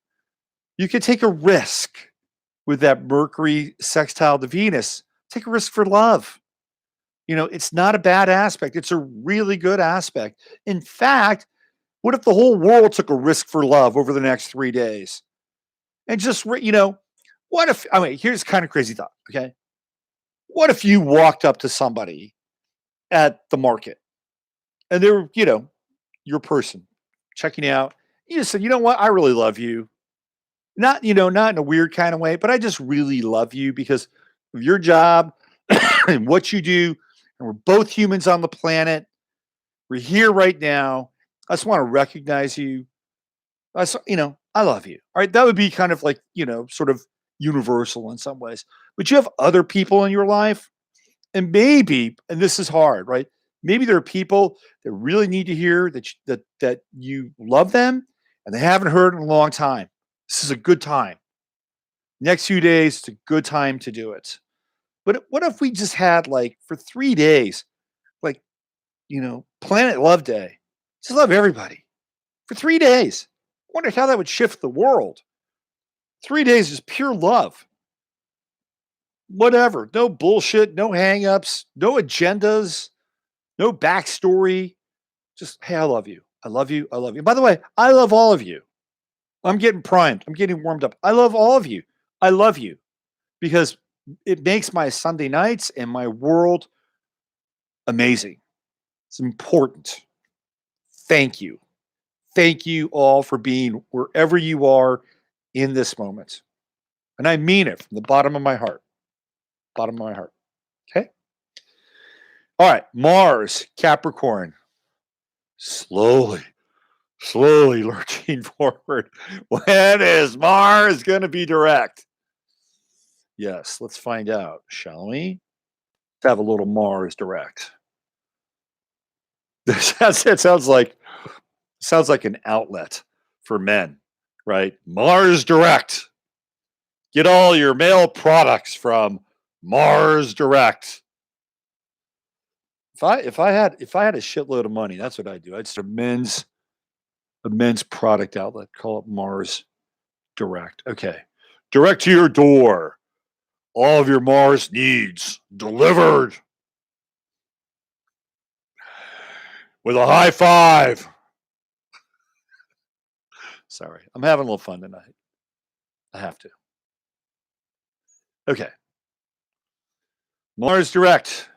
You could take a risk with that Mercury sextile to Venus. Take a risk for love. It's not a bad aspect. It's a really good aspect. In fact, what if the whole world took a risk for love over the next 3 days? And just, what if, here's kind of crazy thought, okay? What if you walked up to somebody at the market and they were, your person checking out. You just said, you know what? I really love you. Not, not in a weird kind of way, but I just really love you because of your job and what you do. And we're both humans on the planet. We're here right now. I just want to recognize you. I love you. All right. That would be kind of like, sort of universal in some ways. But you have other people in your life. And maybe, and this is hard, right? Maybe there are people that really need to hear that you love them and they haven't heard in a long time. This is a good time. Next few days, it's a good time to do it. But what if we just had like for 3 days, like, Planet Love Day? Just love everybody for 3 days. I wonder how that would shift the world. 3 days is pure love. Whatever. No bullshit, no hangups, no agendas, no backstory. Just, hey, I love you. I love you. I love you. By the way, I love all of you. I'm getting primed. I'm getting warmed up. I love all of you. I love you because it makes my Sunday nights and my world amazing. It's important. Thank you. Thank you all for being wherever you are in this moment. And I mean it from the bottom of my heart. Bottom of my heart. Okay? All right. Mars, Capricorn. Slowly lurching forward. When is Mars going to be direct? Yes, let's find out, shall we? to have a little Mars direct. It sounds like an outlet for men, right? Mars Direct. Get all your male products from Mars Direct. If I had a shitload of money, that's what I'd do. I'd start a men's product outlet. Call it Mars Direct. Okay. Direct to your door. All of your Mars needs delivered with a high five. Sorry. I'm having a little fun tonight. I have to. Okay. Mars Direct.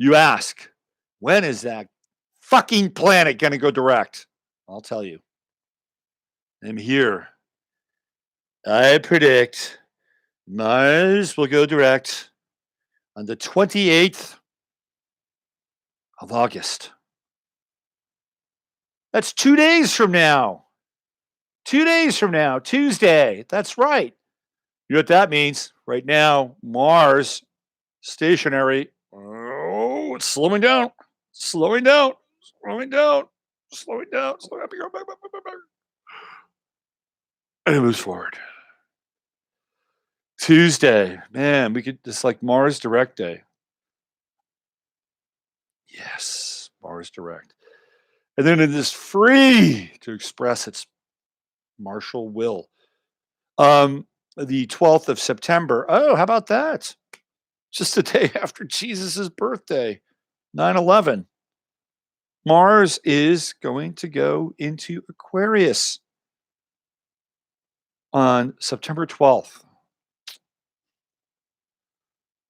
You ask, when is that fucking planet going to go direct? I'll tell you. I'm here. I predict Mars will go direct on the 28th of August. That's 2 days from now. 2 days from now, Tuesday. That's right. You know what that means? Right now, Mars stationary. Oh, it's slowing down. Slowing down. Slowing down. Slowing down. Slowing down. And it moves forward. Tuesday. Man, we could just like Mars Direct Day. Yes, Mars Direct. And then it is free to express its martial will. The 12th of September. Oh, how about that? Just the day after Jesus' birthday, 9/11. Mars is going to go into Aquarius on September 12th.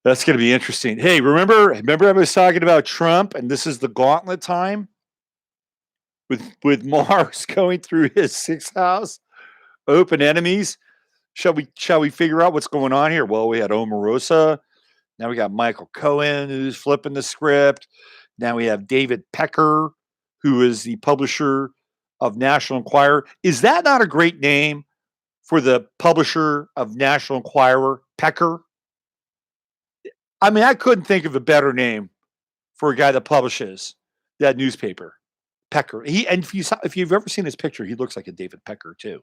That's going to be interesting. Hey, remember I was talking about Trump, and this is the gauntlet time with Mars going through his 6th house, open enemies. Shall we figure out what's going on here? Well, we had Omarosa. Now we got Michael Cohen, who's flipping the script. Now we have David Pecker, who is the publisher of National Enquirer. Is that not a great name for the publisher of National Enquirer, Pecker? I mean, I couldn't think of a better name for a guy that publishes that newspaper, Pecker. And if you've ever seen his picture, he looks like a David Pecker too.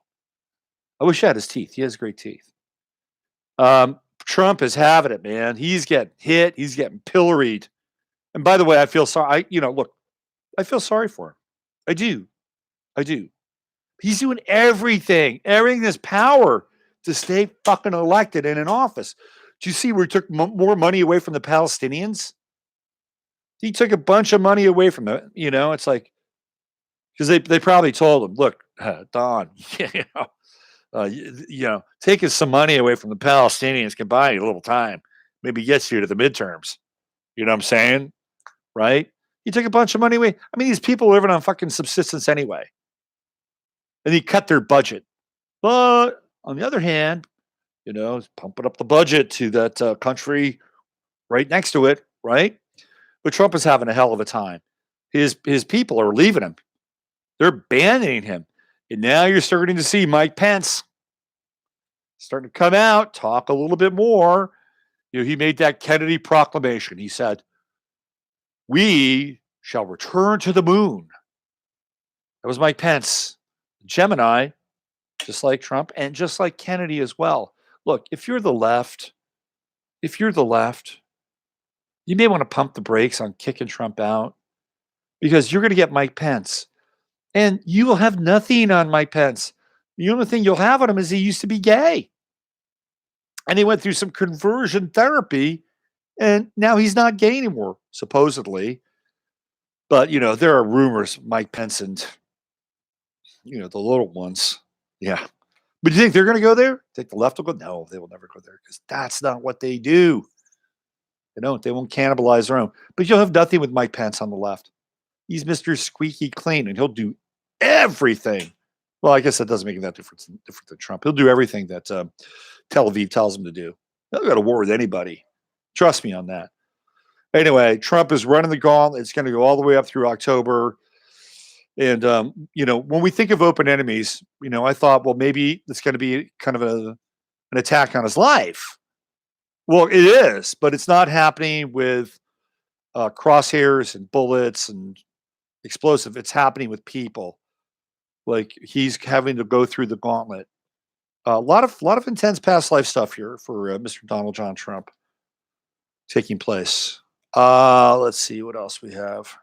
I wish I had his teeth. He has great teeth. Trump is having it, man. He's getting hit. He's getting pilloried. And by the way, I feel sorry. I feel sorry for him. I do. He's doing everything in his power to stay fucking elected and in office. Do you see where he took more money away from the Palestinians? He took a bunch of money away from them. It's like, because they probably told him, look, Don, taking some money away from the Palestinians can buy you a little time. Maybe gets you to the midterms. You know what I'm saying? Right? He took a bunch of money away. I mean, these people are living on fucking subsistence anyway. And he cut their budget. But on the other hand, pumping up the budget to that country right next to it, right? But Trump is having a hell of a time. His people are leaving him. They're abandoning him. And now you're starting to see Mike Pence starting to come out, talk a little bit more. He made that Kennedy proclamation. He said, "We shall return to the moon." That was Mike Pence, Gemini, just like Trump and just like Kennedy as well. Look, if you're the left, you may want to pump the brakes on kicking Trump out because you're going to get Mike Pence. And you will have nothing on Mike Pence. The only thing you'll have on him is he used to be gay. And he went through some conversion therapy, and now he's not gay anymore, supposedly. But, there are rumors, Mike Pence and, the little ones. Yeah. But do you think they're going to go there? Think the left will go? No, they will never go there because that's not what they do. They won't cannibalize their own. But you'll have nothing with Mike Pence on the left. He's Mr. Squeaky Clean, and he'll do everything. Well, I guess that doesn't make that different than Trump. He'll do everything that Tel Aviv tells him to do. He'll go to war with anybody. Trust me on that. Anyway, Trump is running the gauntlet. It's going to go all the way up through October. And, when we think of open enemies, I thought, well, maybe it's going to be kind of an attack on his life. Well, it is, but it's not happening with crosshairs and bullets and explosive. It's happening with people. Like he's having to go through the gauntlet. A lot of intense past life stuff here for Mr. Donald John Trump taking place. Let's see what else we have.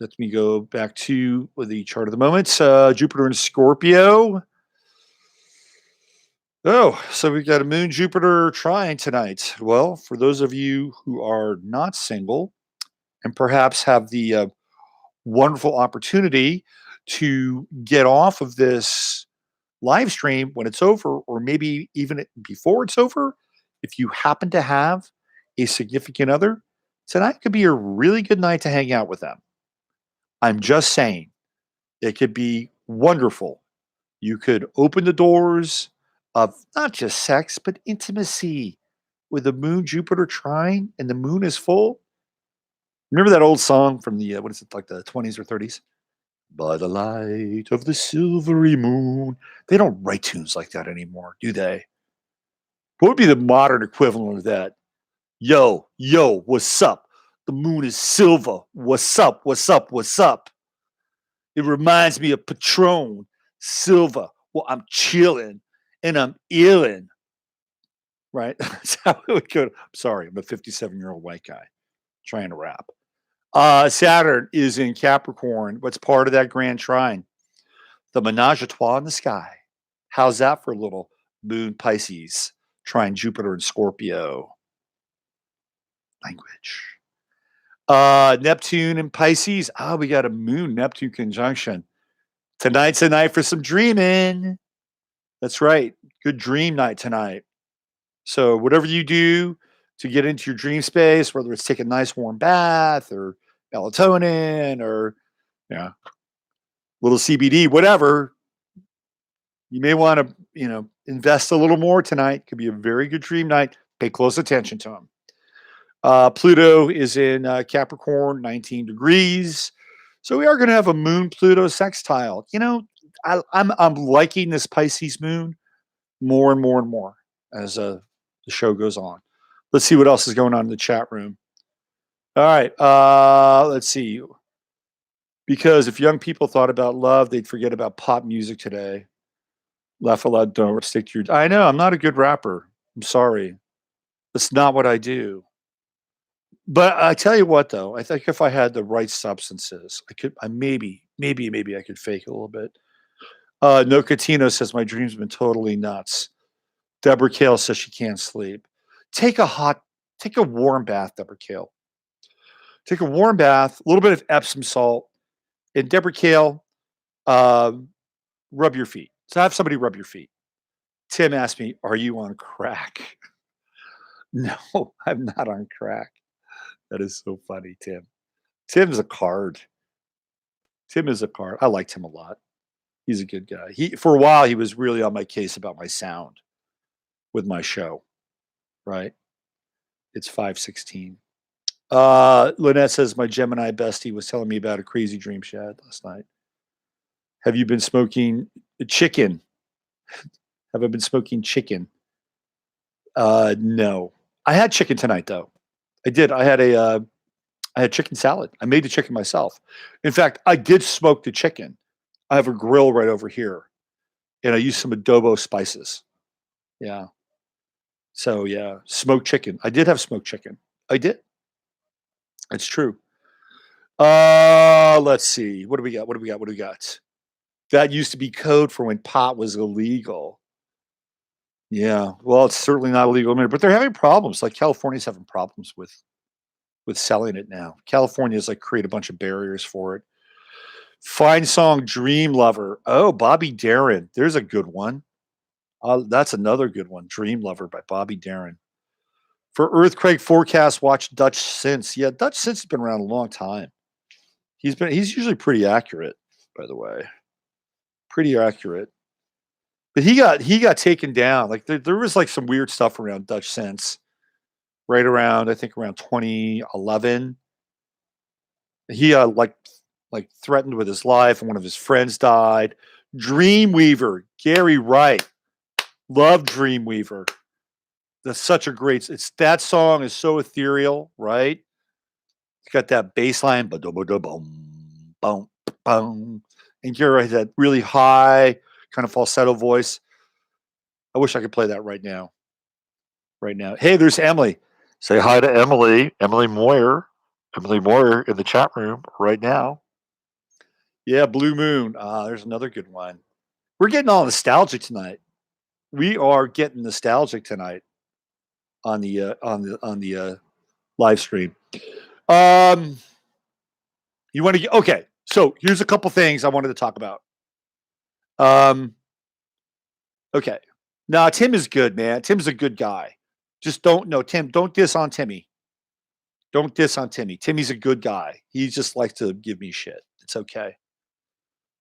Let me go back to the chart of the moment. Jupiter and Scorpio. Oh, so we've got a Moon Jupiter trine tonight. Well, for those of you who are not single and perhaps have the wonderful opportunity to get off of this live stream when it's over, or maybe even before it's over, if you happen to have a significant other, tonight could be a really good night to hang out with them. I'm just saying, it could be wonderful. You could open the doors of not just sex, but intimacy with the Moon Jupiter trine and the moon is full. Remember that old song from the, what is it, like the 20s or 30s? By the light of the silvery moon. They don't write tunes like that anymore, do they? What would be the modern equivalent of that? Yo, what's up? The moon is silver. What's up? What's up? What's up? It reminds me of Patron, silver. Well, I'm chilling and I'm illin'. Right? That's how it would go. I'm sorry, I'm a 57-year-old white guy trying to rap. Saturn is in Capricorn. What's part of that grand trine? The menage a trois in the sky. How's that for a little Moon Pisces, trine Jupiter and Scorpio? Language. Neptune and Pisces. We got a Moon Neptune conjunction. Tonight's a night for some dreaming. That's right. Good dream night tonight. So whatever you do to get into your dream space, whether it's take a nice warm bath or melatonin or little CBD, whatever, you may want to, invest a little more tonight. Could be a very good dream night. Pay close attention to them. Pluto is in Capricorn, 19 degrees. So we are going to have a Moon Pluto sextile. I'm liking this Pisces moon more and more and more as the show goes on. Let's see what else is going on in the chat room. All right. Let's see. Because if young people thought about love, they'd forget about pop music today. Laugh aloud, don't stick to your. I know, I'm not a good rapper. I'm sorry. That's not what I do. But I tell you what, though, I think if I had the right substances, maybe I could fake it a little bit. No Catino says my dreams have been totally nuts. Deborah Kale says she can't sleep. Take a warm bath, Deborah Kale. Take a warm bath, a little bit of Epsom salt, and Deborah Kale, rub your feet. So have somebody rub your feet. Tim asked me, "Are you on crack?" No, I'm not on crack. That is so funny, Tim. Tim's a card. Tim is a card. I liked him a lot. He's a good guy. For a while, he was really on my case about my sound with my show, right? It's 5:16. Lynette says, my Gemini bestie was telling me about a crazy dream she had last night. Have you been smoking chicken? Have I been smoking chicken? No. I had chicken tonight, though. I did. I had chicken salad. I made the chicken myself. In fact, I did smoke the chicken. I have a grill right over here, and I used some adobo spices. Yeah. So yeah, smoked chicken. I did have smoked chicken. I did. It's true. Let's see. What do we got? That used to be code for when pot was illegal. Yeah. Well, it's certainly not illegal, but they're having problems. Like California's having problems with selling it now. California's like create a bunch of barriers for it. Fine song, Dream Lover. Oh, Bobby Darin. There's a good one. That's another good one. Dream Lover by Bobby Darin. For earthquake forecast, watch Dutch Since. Yeah, Dutch Since has been around a long time. He's usually pretty accurate, by the way. Pretty accurate. But he got taken down. Like there was like some weird stuff around Dutch Since. Right around, I think around 2011. He like threatened with his life, and one of his friends died. Dreamweaver, Gary Wright. Love Dreamweaver. That's such a great. It's that song is so ethereal, right? It's got that bass line, boom, boom, boom, and Kira has that really high kind of falsetto voice. I wish I could play that right now. Right now. Hey, there's Emily. Say hi to Emily. Emily Moyer in the chat room right now. Yeah, Blue Moon. There's another good one. We're getting all nostalgic tonight. We are getting nostalgic tonight on the live stream. You want to get okay? So here's a couple things I wanted to talk about. Okay. Nah, Tim is good, man. Tim's a good guy. Just Tim. Don't diss on Timmy. Don't diss on Timmy. Timmy's a good guy. He just likes to give me shit. It's okay.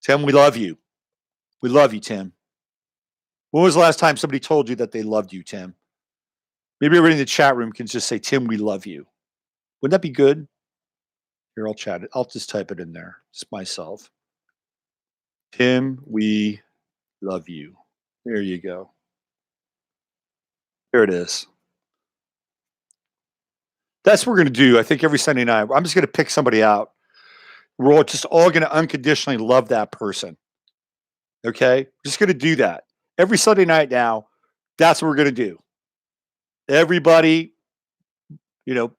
Tim, we love you. We love you, Tim. When was the last time somebody told you that they loved you, Tim? Maybe everybody in the chat room can just say, Tim, we love you. Wouldn't that be good? Here, I'll chat it. I'll just type it in there. Just myself. Tim, we love you. There you go. There it is. That's what we're going to do. I think every Sunday night, I'm just going to pick somebody out. We're just all going to unconditionally love that person. Okay? Just going to do that. Every Sunday night now, that's what we're going to do. Everybody,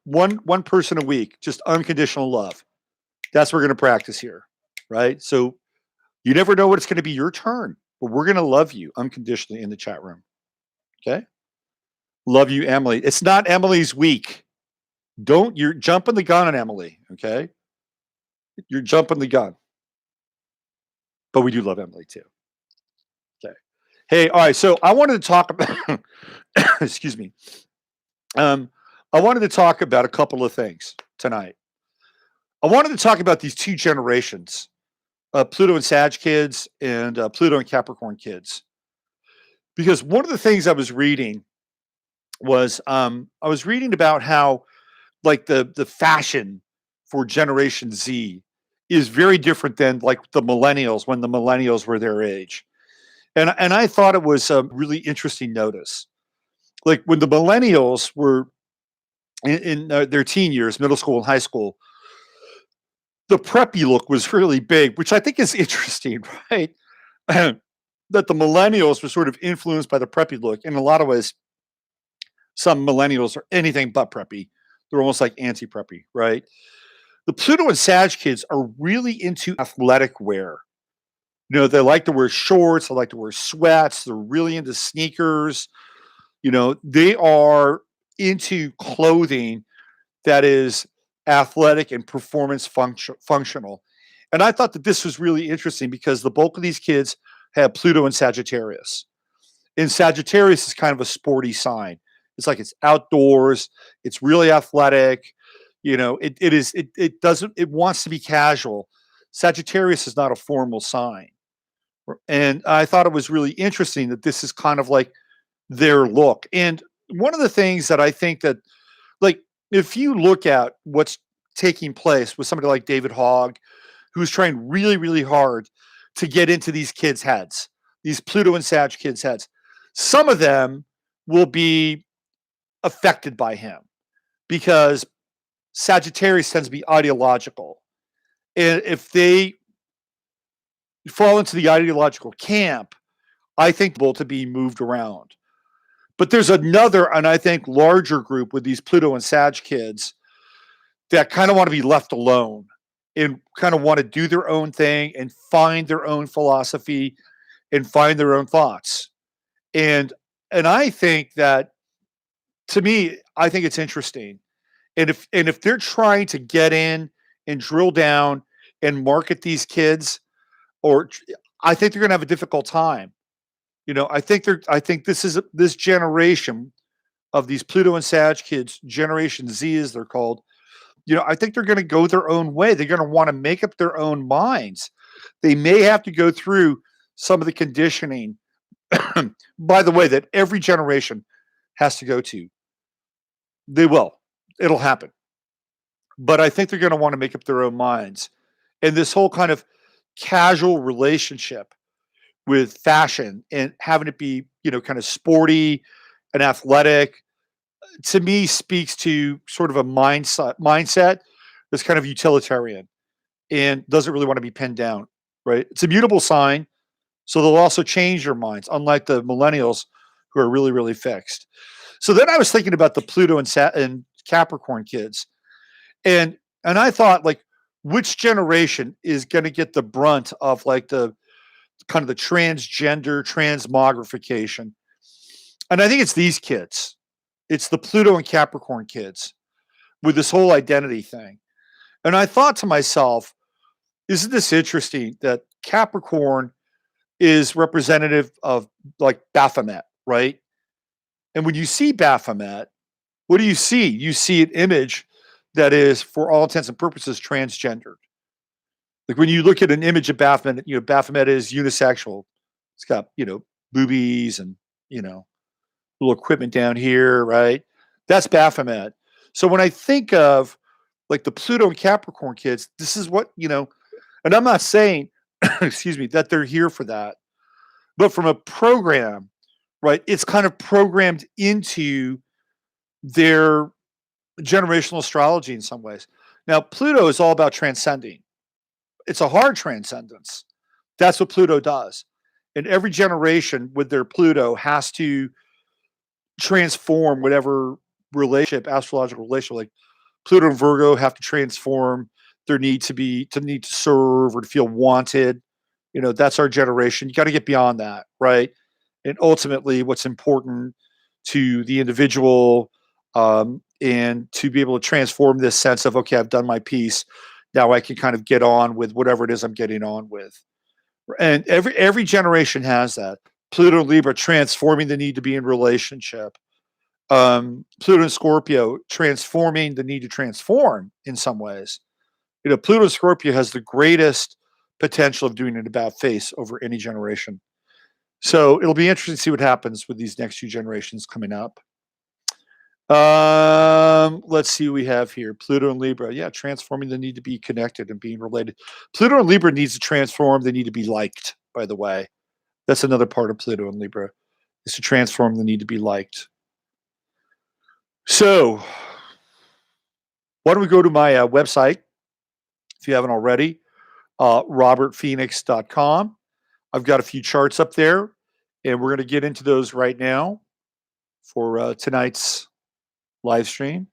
one person a week, just unconditional love. That's what we're going to practice here, right? So you never know what it's going to be your turn, but we're going to love you unconditionally in the chat room. Okay? Love you, Emily. It's not Emily's week. You're jumping the gun on Emily, okay? You're jumping the gun. But we do love Emily too. Okay. Hey, all right. So I wanted to talk about, excuse me. I wanted to talk about a couple of things tonight. I wanted to talk about these two generations, Pluto and Sag kids and Pluto and Capricorn kids. Because one of the things I was reading was I was reading about how like the fashion for Generation Z is very different than like the millennials when the millennials were their age. And I thought it was a really interesting notice. Like when the millennials were in their teen years, middle school and high school, the preppy look was really big, which I think is interesting, right? That the millennials were sort of influenced by the preppy look. In a lot of ways, some millennials are anything but preppy. They're almost like anti-preppy, right? The Pluto and Sag kids are really into athletic wear. They like to wear shorts. They like to wear sweats. They're really into sneakers. They are into clothing that is athletic and performance functional. And I thought that this was really interesting because the bulk of these kids have Pluto and Sagittarius. And Sagittarius is kind of a sporty sign. It's like it's outdoors. It's really athletic. It wants to be casual. Sagittarius is not a formal sign. And I thought it was really interesting that this is kind of like their look. And one of the things that I think that, like, if you look at what's taking place with somebody like David Hogg, who's trying really, really hard to get into these kids' heads, these Pluto and Sag kids' heads, some of them will be affected by him because Sagittarius tends to be ideological. And if they fall into the ideological camp, I think they'll to be moved around. But there's another, and I think larger group with these Pluto and Sag kids that kind of want to be left alone and kind of want to do their own thing and find their own philosophy and find their own thoughts. And I think that, to me, I think it's interesting. And if they're trying to get in and drill down and market these kids, I think they're going to have a difficult time. I think this generation of these Pluto and Sag kids, Generation Z as they're called, I think they're going to go their own way. They're going to want to make up their own minds. They may have to go through some of the conditioning, by the way, that every generation has to go to. They will. It'll happen. But I think they're going to want to make up their own minds. And this whole kind of casual relationship with fashion and having it be, kind of sporty and athletic, to me speaks to sort of a mindset that's kind of utilitarian and doesn't really want to be pinned down, right? It's a mutable sign, so they'll also change their minds, unlike the millennials who are really, really fixed. So then I was thinking about the Pluto and Capricorn kids, and I thought, like, which generation is going to get the brunt of like the kind of the transgender transmogrification? And I think it's these kids. It's the Pluto and Capricorn kids with this whole identity thing. And I thought to myself, isn't this interesting that Capricorn is representative of like Baphomet, right? And when you see Baphomet, what do you see? You see an image that is, for all intents and purposes, transgendered. Like when you look at an image of Baphomet, Baphomet is unisexual. It's got, boobies and, little equipment down here, right? That's Baphomet. So when I think of like the Pluto and Capricorn kids, this is what, and I'm not saying, excuse me, that they're here for that, but from a program, right? It's kind of programmed into their generational astrology in some ways. Now, Pluto is all about transcending. It's a hard transcendence. That's what Pluto does. And every generation with their Pluto has to transform whatever relationship, astrological relationship, like Pluto and Virgo have to transform their need to serve or to feel wanted. That's our generation. You got to get beyond that, right? And ultimately, what's important to the individual, and to be able to transform this sense of, okay, I've done my piece. Now I can kind of get on with whatever it is I'm getting on with. And every generation has that. Pluto and Libra transforming the need to be in relationship. Pluto and Scorpio transforming the need to transform in some ways. Pluto and Scorpio has the greatest potential of doing an about face over any generation. So it'll be interesting to see what happens with these next few generations coming up. Let's see what we have here. Pluto and Libra. Yeah, transforming the need to be connected and being related. Pluto and Libra needs to transform the need to be liked, by the way. That's another part of Pluto and Libra, is to transform the need to be liked. So why don't we go to my website, if you haven't already, robertphoenix.com. I've got a few charts up there, and we're going to get into those right now for tonight's live stream.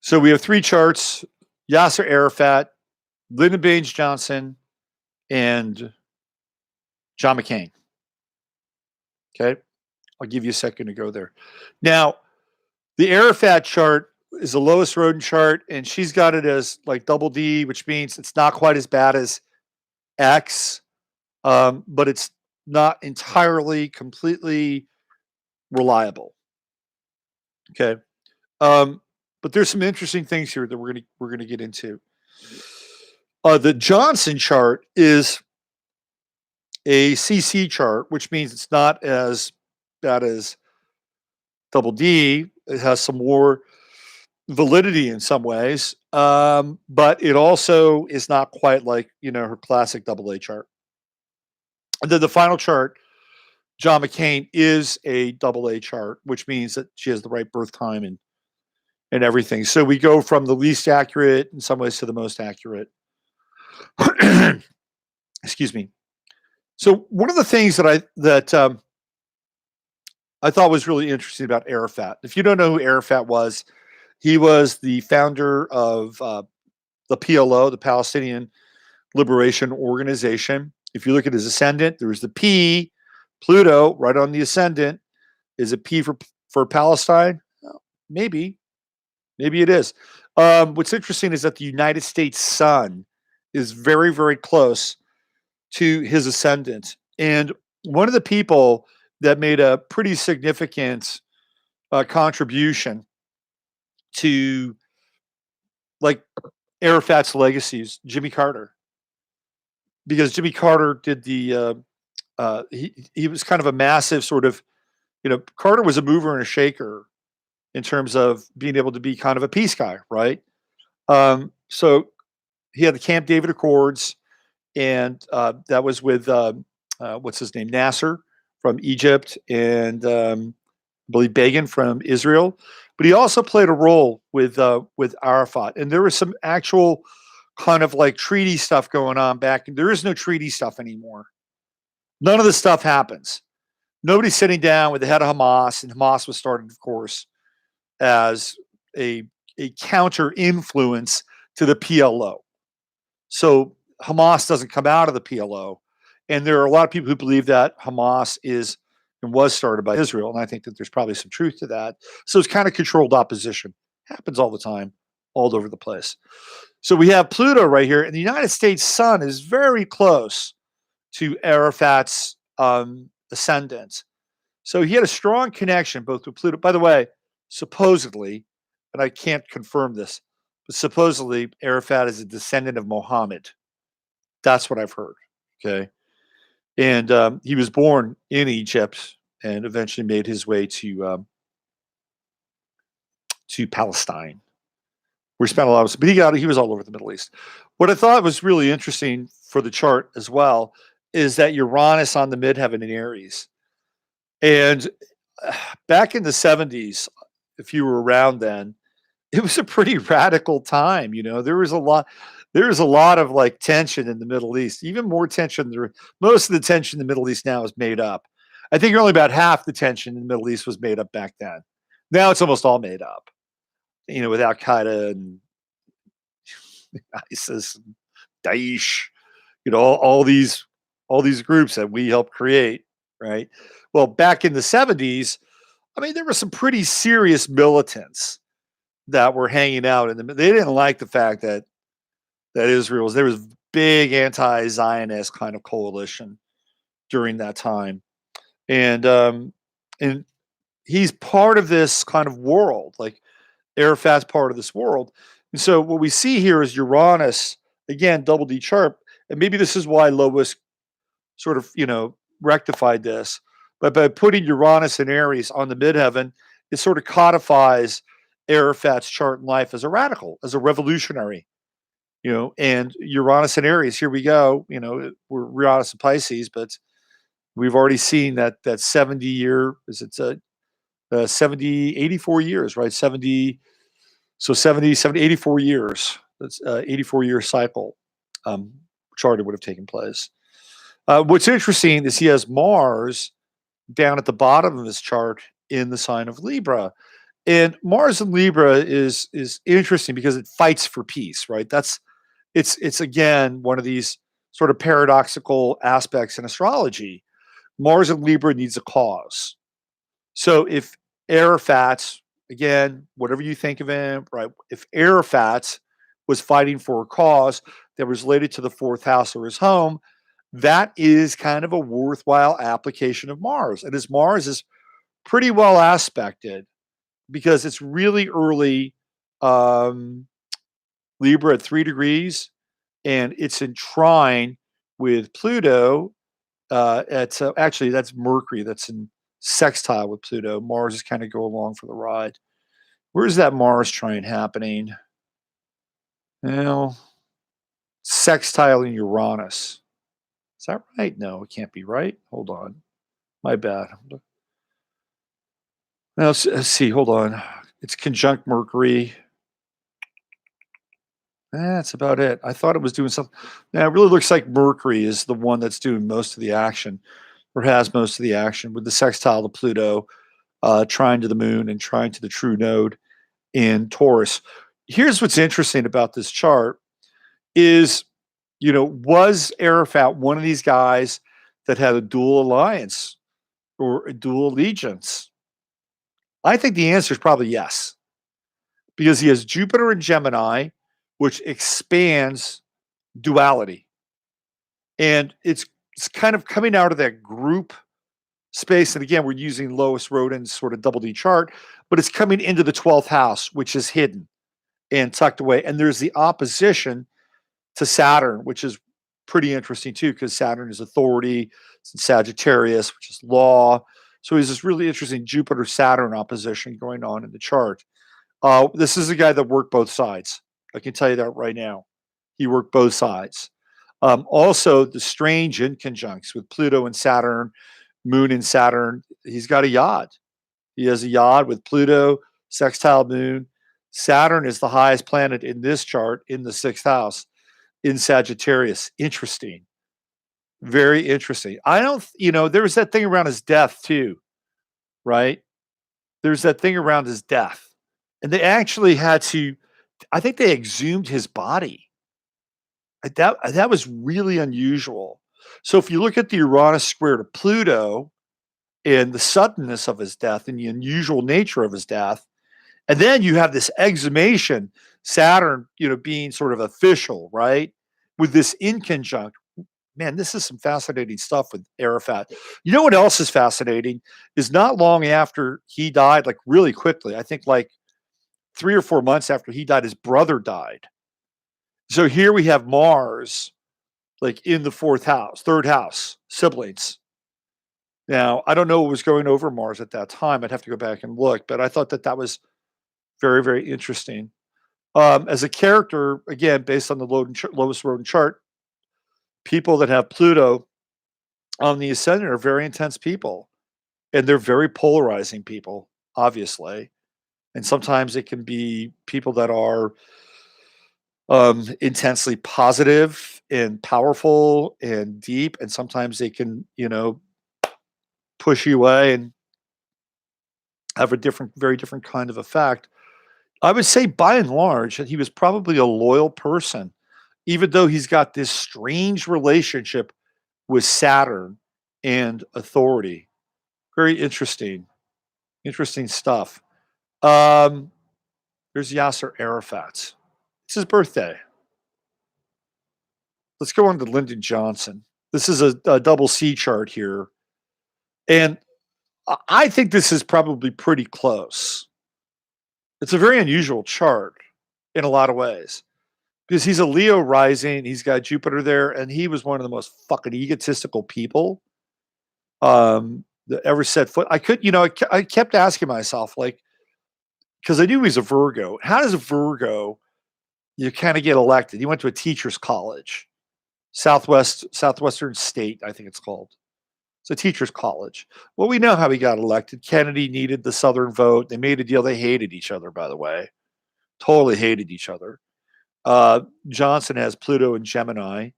So we have 3 charts: Yasser Arafat, Lyndon Baines Johnson, and John McCain. Okay, I'll give you a second to go there. Now, the Arafat chart is the lowest rodent chart, and she's got it as like double D, which means it's not quite as bad as X, but it's not entirely, completely reliable. Okay, but there's some interesting things here that we're gonna get into. The Johnson chart is a CC chart, which means it's not as bad as double D. It has some more validity in some ways, but it also is not quite like her classic double A chart. And then the final chart, John McCain, is a double A chart, which means that she has the right birth time and everything. So we go from the least accurate in some ways to the most accurate. Excuse me. So one of the things that I thought was really interesting about Arafat, if you don't know who Arafat was, he was the founder of the PLO, the Palestinian Liberation Organization. If you look at his ascendant, there's the P. Pluto, right on the ascendant. Is it P for Palestine? Well, maybe it is. What's interesting is that the United States sun is very, very close to his ascendant. And one of the people that made a pretty significant contribution to like Arafat's legacies, Jimmy Carter, because Jimmy Carter did the he was kind of a massive sort of, Carter was a mover and a shaker in terms of being able to be kind of a peace guy, right? So he had the Camp David Accords, and that was with what's his name, Nasser, from Egypt, and I believe Begin from Israel. But he also played a role with Arafat, and there was some actual kind of like treaty stuff going on back. There is no treaty stuff anymore. None of this stuff happens. Nobody's sitting down with the head of Hamas, and Hamas was started, of course, as a counter influence to the PLO. So Hamas doesn't come out of the PLO. And there are a lot of people who believe that Hamas is and was started by Israel. And I think that there's probably some truth to that. So it's kind of controlled opposition. Happens all the time, all over the place. So we have Pluto right here. And the United States sun is very close to Arafat's ascendant. So he had a strong connection both with Pluto. By the way, supposedly, and I can't confirm this, but supposedly Arafat is a descendant of Muhammad. That's what I've heard. Okay. And he was born in Egypt and eventually made his way to Palestine. We spent a lot of, but he was all over the Middle East. What I thought was really interesting for the chart as well is that Uranus on the midheaven in Aries. And back in the 70s, if you were around then, it was a pretty radical time. You know, there was a lot of like tension in the Middle East, even more tension. Most of the tension in the Middle East now is made up. I think only about half the tension in the Middle East was made up back then. Now it's almost all made up, you know, with Al Qaeda and ISIS, and Daesh, you know, all these groups that we helped create, right? Well, back in the 70s, I mean, there were some pretty serious militants that were hanging out, and they didn't like the fact that Israel was there was anti-Zionist kind of coalition during that time, and he's part of this kind of world, like Arafat's part of this world, and so what we see here is Uranus again, double D chart, and maybe this is why Lois sort of rectified this, but by putting Uranus and Aries on the midheaven, it sort of codifies Arafat's chart in life as a radical, as a revolutionary. And Uranus and Aries, here we go. We're Uranus and Pisces, but we've already seen that 70-year, 84 years, right? 84 years. That's 84-year cycle charted would have taken place. What's interesting is he has Mars down at the bottom of his chart in the sign of Libra. And Mars in Libra is interesting because it fights for peace, right? It's again one of these sort of paradoxical aspects in astrology. Mars in Libra needs a cause. So if Arafat, again, whatever you think of him, right? If Arafat was fighting for a cause that was related to the fourth house or his home, that is kind of a worthwhile application of Mars. And as Mars is pretty well aspected because it's really early Libra at 3 degrees, and it's in trine with Pluto. Actually, that's Mercury that's in sextile with Pluto. Mars is kind of go along for the ride. Where's that Mars trine happening? Well, sextile in Uranus. Is that right? No, it can't be right. Hold on. My bad. Now, let's see. Hold on. It's conjunct Mercury. That's about it. I thought it was doing something. Now, it really looks like Mercury is the one that's doing most of the action, or has most of the action, with the sextile to Pluto, trine to the moon, and trine to the true node in Taurus. Here's what's interesting about this chart is, was Arafat one of these guys that had a dual alliance or a dual allegiance? I think the answer is probably yes, because he has Jupiter in Gemini, which expands duality. And it's kind of coming out of that group space. And again, we're using Lois Rodin's sort of double D chart, but it's coming into the 12th house, which is hidden and tucked away. And there's the opposition to Saturn, which is pretty interesting too, because Saturn is authority. It's in Sagittarius, which is law. So there's this really interesting Jupiter-Saturn opposition going on in the chart. This is a guy that worked both sides. I can tell you that right now. He worked both sides. Also, the strange inconjuncts with Pluto and Saturn Moon and Saturn. He's got a yacht. He has a yacht with Pluto, sextile Moon. Saturn is the highest planet in this chart in the 6th house in Sagittarius. Interesting. Very interesting. I don't, there was that thing around his death too, right? There's that thing around his death. And they actually had to, I think they exhumed his body. That was really unusual. So if you look at the Uranus square to Pluto and the suddenness of his death and the unusual nature of his death, and then you have this exhumation, Saturn, being sort of official, right? With this inconjunct. Man, this is some fascinating stuff with Arafat. You know what else is fascinating is not long after he died, like really quickly, I think like 3 or 4 months after he died, his brother died. So here we have Mars, like in the 4th house, 3rd house, siblings. Now, I don't know what was going over Mars at that time. I'd have to go back and look, but I thought that was very, very interesting. As a character, again, based on the lowest rodent chart, people that have Pluto on the ascendant are very intense people, and they're very polarizing people, obviously. And sometimes it can be people that are intensely positive and powerful and deep, and sometimes they can, push you away and have a very different kind of effect. I would say by and large that he was probably a loyal person, even though he's got this strange relationship with Saturn and authority. Very interesting. Interesting stuff. There's Yasser Arafat. It's his birthday. Let's go on to Lyndon Johnson. This is a double C chart here. And I think this is probably pretty close. It's a very unusual chart in a lot of ways because he's a Leo rising. He's got Jupiter there, and he was one of the most fucking egotistical people that ever set foot. I kept asking myself, like, because I knew he was a Virgo. How does a Virgo, you kind of get elected? He went to a teacher's college, Southwestern State, I think it's called. It's a teacher's college. Well, we know how he got elected. Kennedy needed the Southern vote. They made a deal. They hated each other, by the way. Totally hated each other. Johnson has Pluto and Gemini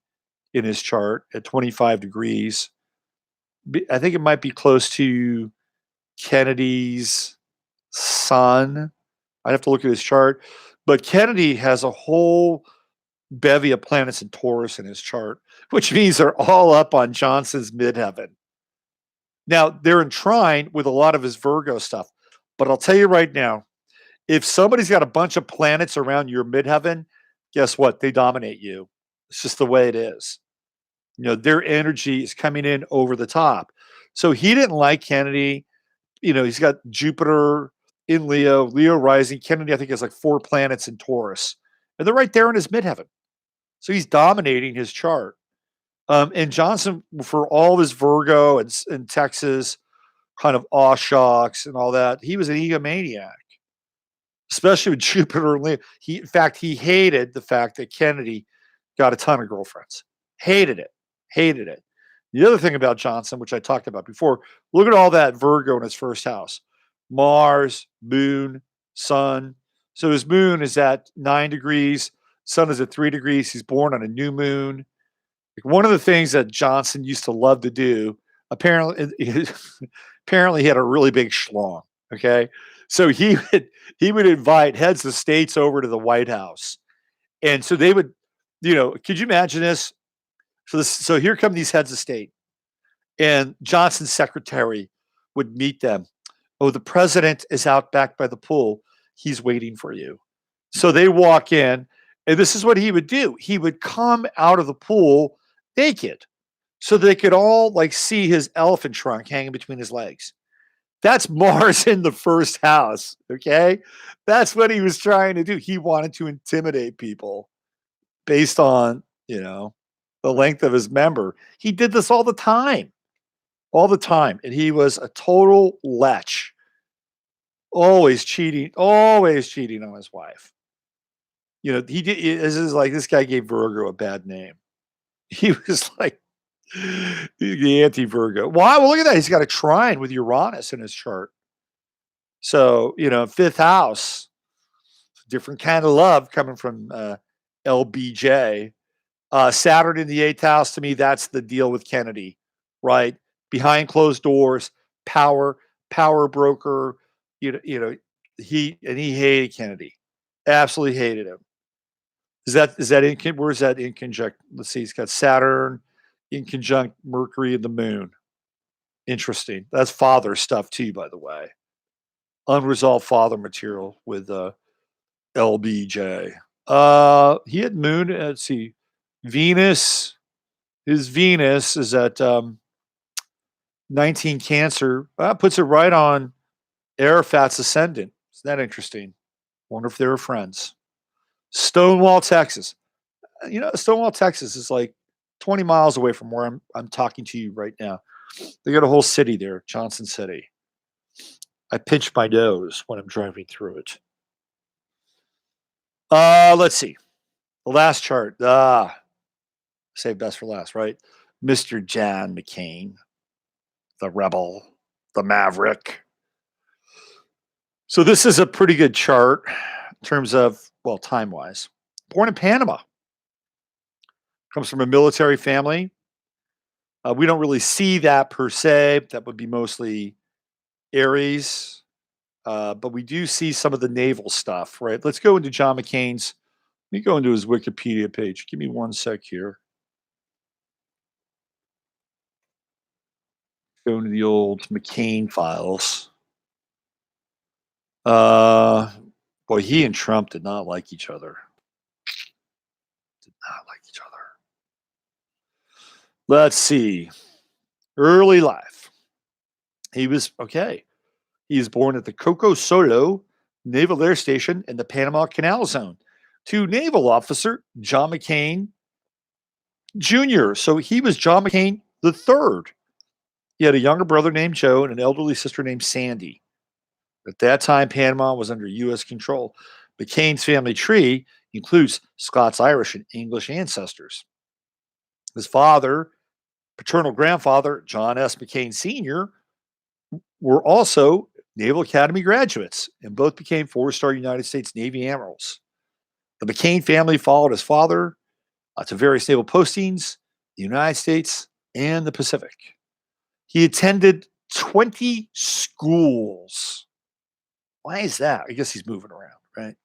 in his chart at 25 degrees. I think it might be close to Kennedy's sun. I'd have to look at his chart. But Kennedy has a whole bevy of planets in Taurus in his chart, which means they're all up on Johnson's midheaven. Now, they're in trine with a lot of his Virgo stuff. But I'll tell you right now, if somebody's got a bunch of planets around your midheaven, guess what? They dominate you. It's just the way it is. Their energy is coming in over the top. So he didn't like Kennedy. He's got Jupiter in Leo rising. Kennedy, I think, has like 4 planets in Taurus. And they're right there in his midheaven. So he's dominating his chart. And Johnson, for all of his Virgo and Texas kind of aw shucks and all that, he was an egomaniac, especially with Jupiter and Leo. In fact, he hated the fact that Kennedy got a ton of girlfriends. Hated it. The other thing about Johnson, which I talked about before, look at all that Virgo in his 1st house. Mars, Moon, Sun. So his Moon is at 9 degrees. Sun is at 3 degrees. He's born on a new moon. One of the things that Johnson used to love to do, apparently he had a really big schlong. Okay, so he would invite heads of states over to the White House, and so they would, could you imagine this? So here come these heads of state, and Johnson's secretary would meet them. Oh, the president is out back by the pool. He's waiting for you. So they walk in, and this is what he would do. He would come out of the pool naked so they could all like see his elephant trunk hanging between his legs. That's Mars in the 1st house. Okay. That's what he was trying to do. He wanted to intimidate people based on, the length of his member. He did this all the time. And he was a total lech, always cheating on his wife. He did. This is like, this guy gave Virgo a bad name. He was like The anti-Virgo. Wow, well, look at that. He's got a trine with Uranus in his chart. So, fifth house, different kind of love coming from LBJ. Saturn in the eighth house, to me, that's the deal with Kennedy, right? Behind closed doors, power broker. He hated Kennedy, absolutely hated him. Is that in? Where's that in conjunct? Let's see. He's got Saturn in conjunct Mercury and the Moon. Interesting. That's father stuff too, by the way. Unresolved father material with LBJ. He had Moon. Let's see. Venus. His Venus is at 19 Cancer. Puts it right on Arafat's ascendant. Isn't that interesting? Wonder if they were friends. Stonewall, Texas. Stonewall, Texas is like 20 miles away from where I'm talking to you right now. They got a whole city there, Johnson City. I pinch my nose when I'm driving through it. Let's see. The last chart. Save best for last, right? Mr. John McCain, the rebel, the maverick. So this is a pretty good chart in terms of, well, time-wise. Born in Panama. Comes from a military family. We don't really see that per se. That would be mostly Aries. But we do see some of the naval stuff, right? Let's go into John McCain's. Let me go into his Wikipedia page. Give me one sec here. Go into the old McCain files. Boy, he and Trump did not like each other. Did not like each other. Let's see. Early life. He was okay. He was born at the Coco Solo Naval Air Station in the Panama Canal Zone to naval officer John McCain Jr. So he was John McCain III. He had a younger brother named Joe and an elderly sister named Sandy. At that time, Panama was under U.S. control. McCain's family tree includes Scots, Irish, and English ancestors. His father, paternal grandfather, John S. McCain Sr., were also Naval Academy graduates and both became four-star United States Navy admirals. The McCain family followed his father to various naval postings, the United States and the Pacific. He attended 20 schools. Why is that? I guess he's moving around, right?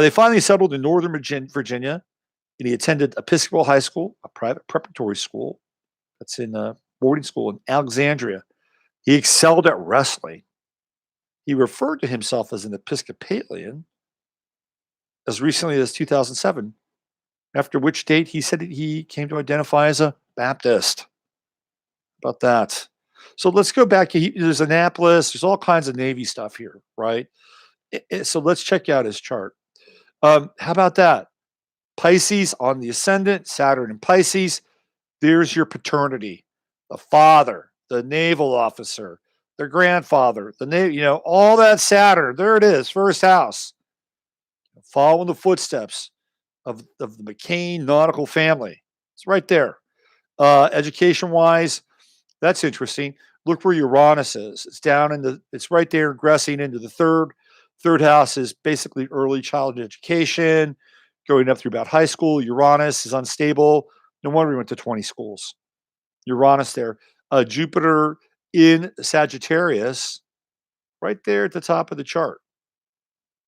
They finally settled in Northern Virginia, and he attended Episcopal High School, a private preparatory school that's in a boarding school in Alexandria. He excelled at wrestling. He referred to himself as an Episcopalian as recently as 2007, after which date he said he came to identify as a Baptist. About that. So let's go back. There's Annapolis. There's all kinds of Navy stuff here, right? So let's check out his chart. How about that? Pisces on the ascendant, Saturn in Pisces. There's your paternity. The father, the naval officer, the grandfather, the Navy, all that Saturn. There it is, first house. Following the footsteps of the McCain nautical family. It's right there. Education-wise, that's interesting. Look where Uranus is. It's right there, ingressing into the third. Third house is basically early childhood education, going up through about high school. Uranus is unstable. No wonder we went to 20 schools. Uranus there. Jupiter in Sagittarius, right there at the top of the chart.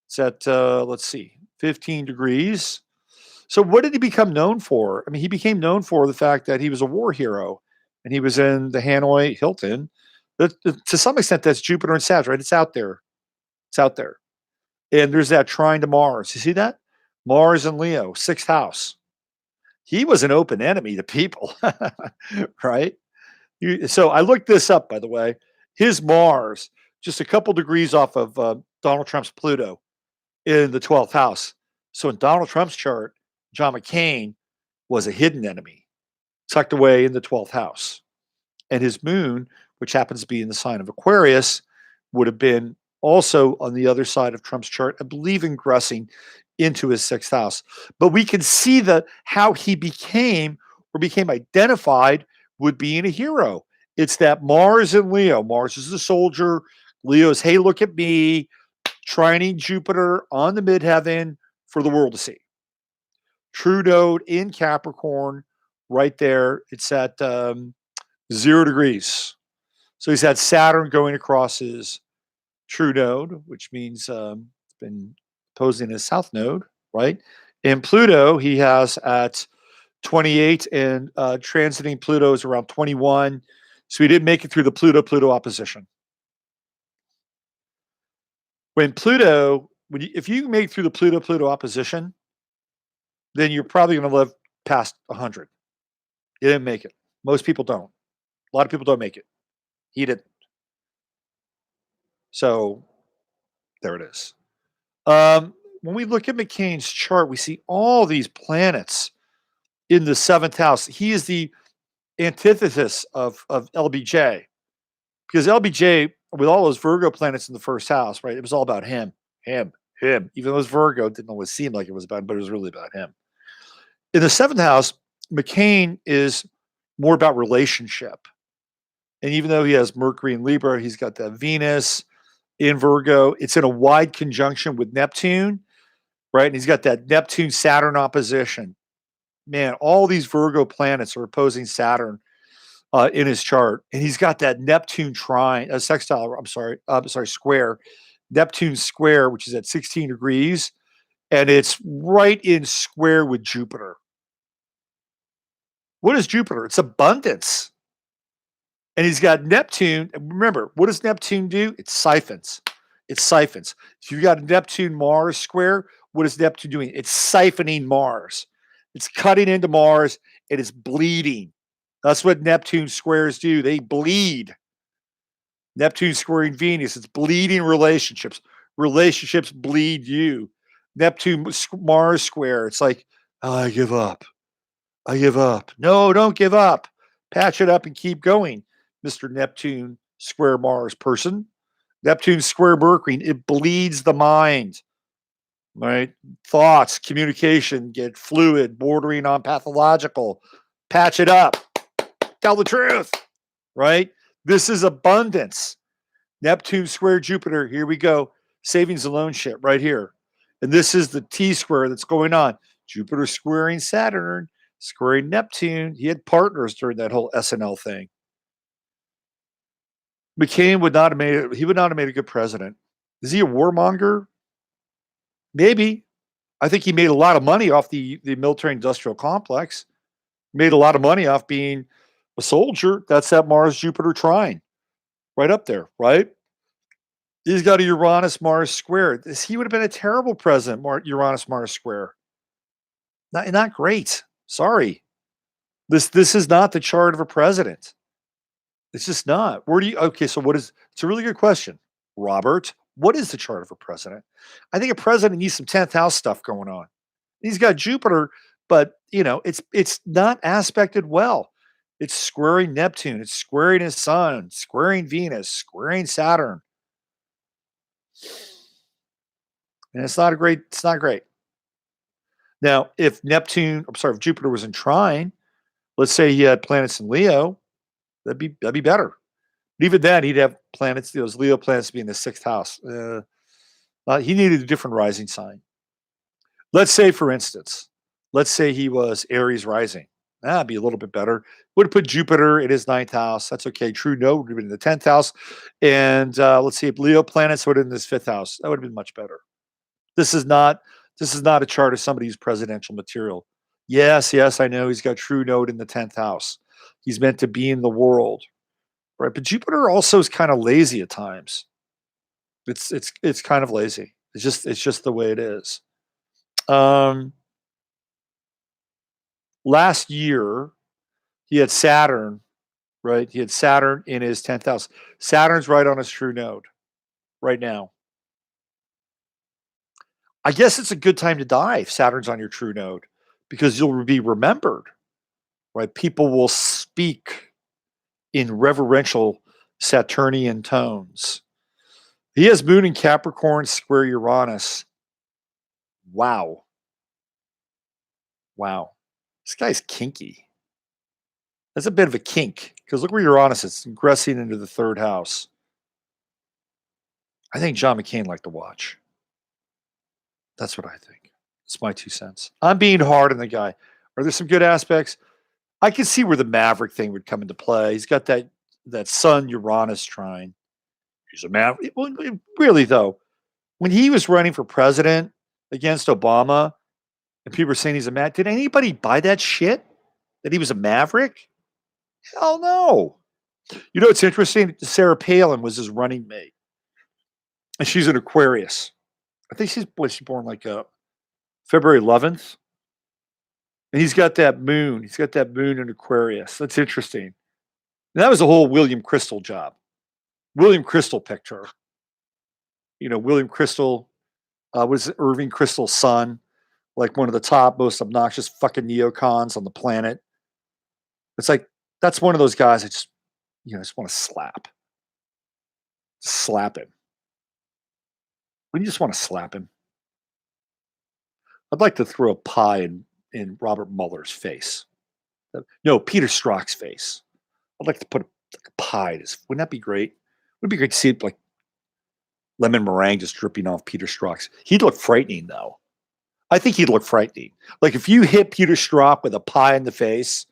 It's at, let's see, 15 degrees. So what did he become known for? I mean, he became known for the fact that he was a war hero. And he was in the Hanoi Hilton. To some extent, that's Jupiter and Saturn, right? It's out there. It's out there. And there's that trine to Mars. You see that? Mars and Leo, sixth house. He was an open enemy to people, right? So I looked this up, by the way. His Mars, just a couple degrees off of Donald Trump's Pluto in the 12th house. So in Donald Trump's chart, John McCain was a hidden enemy, tucked away in the 12th house. And his moon, which happens to be in the sign of Aquarius, would have been also on the other side of Trump's chart, I believe ingressing into his sixth house. But we can see how he became identified would being a hero. It's that Mars and Leo. Mars is the soldier. Leo's, hey, look at me, trining Jupiter on the midheaven for the world to see. True node in Capricorn, right there. It's at 0 degrees. So he's had Saturn going across his true node, which means it's been opposing his south node, right? And Pluto, he has at 28, and transiting Pluto is around 21. So he didn't make it through the Pluto opposition. When Pluto, if you make it through the Pluto opposition, then you're probably going to live past 100. You didn't make it. Most people don't. A lot of people don't make it. He didn't. So there it is. When we look at McCain's chart, we see all these planets in the 7th house. He is the antithesis of LBJ, because LBJ, with all those Virgo planets in the 1st house, right? It was all about him. Even though it was Virgo, it didn't always seem like it was about him, but it was really about him. In the 7th house, McCain is more about relationship. And even though he has Mercury in Libra, he's got that Venus in Virgo. It's in a wide conjunction with Neptune, right? And he's got that Neptune-Saturn opposition. Man, all these Virgo planets are opposing Saturn in his chart. And he's got that Neptune square. Neptune square, which is at 16 degrees. And it's right in square with Jupiter. What is Jupiter? It's abundance. And he's got Neptune. And remember, what does Neptune do? It siphons. If you've got a Neptune-Mars square, what is Neptune doing? It's siphoning Mars. It's cutting into Mars, and it's bleeding. That's what Neptune squares do. They bleed. Neptune squaring Venus, it's bleeding relationships. Relationships bleed you. Neptune-Mars square, it's like, oh, I give up. No, don't give up. Patch it up and keep going, Mr. Neptune square Mars person. Neptune square Mercury, it bleeds the mind, right? Thoughts, communication get fluid, bordering on pathological. Patch it up. Tell the truth, right? This is abundance. Neptune square Jupiter, here we go. Savings and loan shit right here. And this is the T square that's going on. Jupiter squaring Saturn, squaring Neptune. He had partners during that whole SNL thing. McCain would not have made a good president. Is he a warmonger? Maybe. I think he made a lot of money off the military industrial complex. Made a lot of money off being a soldier. That's that Mars Jupiter trine. Right up there, right? He's got a Uranus Mars square. He would have been a terrible president, Uranus Mars square. Not great. Sorry. This is not the chart of a president. It's just not. So it's a really good question, Robert. What is the chart of a president? I think a president needs some 10th house stuff going on. He's got Jupiter, but it's not aspected well. It's squaring Neptune, it's squaring his sun, squaring Venus, squaring Saturn. And it's not great. Now, if Jupiter was in trine, let's say he had planets in Leo, that'd be better. But even then, he'd have planets, those Leo planets, be in the 6th house. He needed a different rising sign. Let's say, for instance, he was Aries rising. That'd be a little bit better. Would have put Jupiter in his 9th house. That's okay. True node would have been in the 10th house. And let's see if Leo planets would have been in his 5th house. That would have been much better. This is not a chart of somebody's presidential material. Yes, I know he's got true node in the 10th house. He's meant to be in the world, right? But Jupiter also is kind of lazy at times. It's kind of lazy. It's just the way it is. Last year, he had Saturn, right? He had Saturn in his 10th house. Saturn's right on his true node right now. I guess it's a good time to die if Saturn's on your true node, because you'll be remembered, right? People will speak in reverential Saturnian tones. He has Moon in Capricorn square Uranus. Wow. This guy's kinky. That's a bit of a kink because look where Uranus is ingressing into the third house. I think John McCain liked to watch. That's what I think. It's my 2 cents. I'm being hard on the guy. Are there some good aspects? I can see where the Maverick thing would come into play. He's got that Sun Uranus trine. He's a Maverick. Well, really though, when he was running for president against Obama, and people were saying he's a Maverick, did anybody buy that shit? That he was a Maverick? Hell no. You know, it's interesting. Sarah Palin was his running mate, and she's an Aquarius. I think she's born like February 11th. And he's got that moon. He's got that moon in Aquarius. That's interesting. And that was the whole William Crystal job. William Crystal picked her. You know, William Crystal was Irving Crystal's son, like one of the top, most obnoxious fucking neocons on the planet. It's like, that's one of those guys I just want to slap. Slap him. Wouldn't you just want to slap him? I'd like to throw a pie in Robert Mueller's face. No, Peter Strzok's face. I'd like to put a pie in his. Wouldn't that be great? Wouldn't it be great to see like lemon meringue just dripping off Peter Strzok's? He'd look frightening, though. I think he'd look frightening. Like if you hit Peter Strzok with a pie in the face,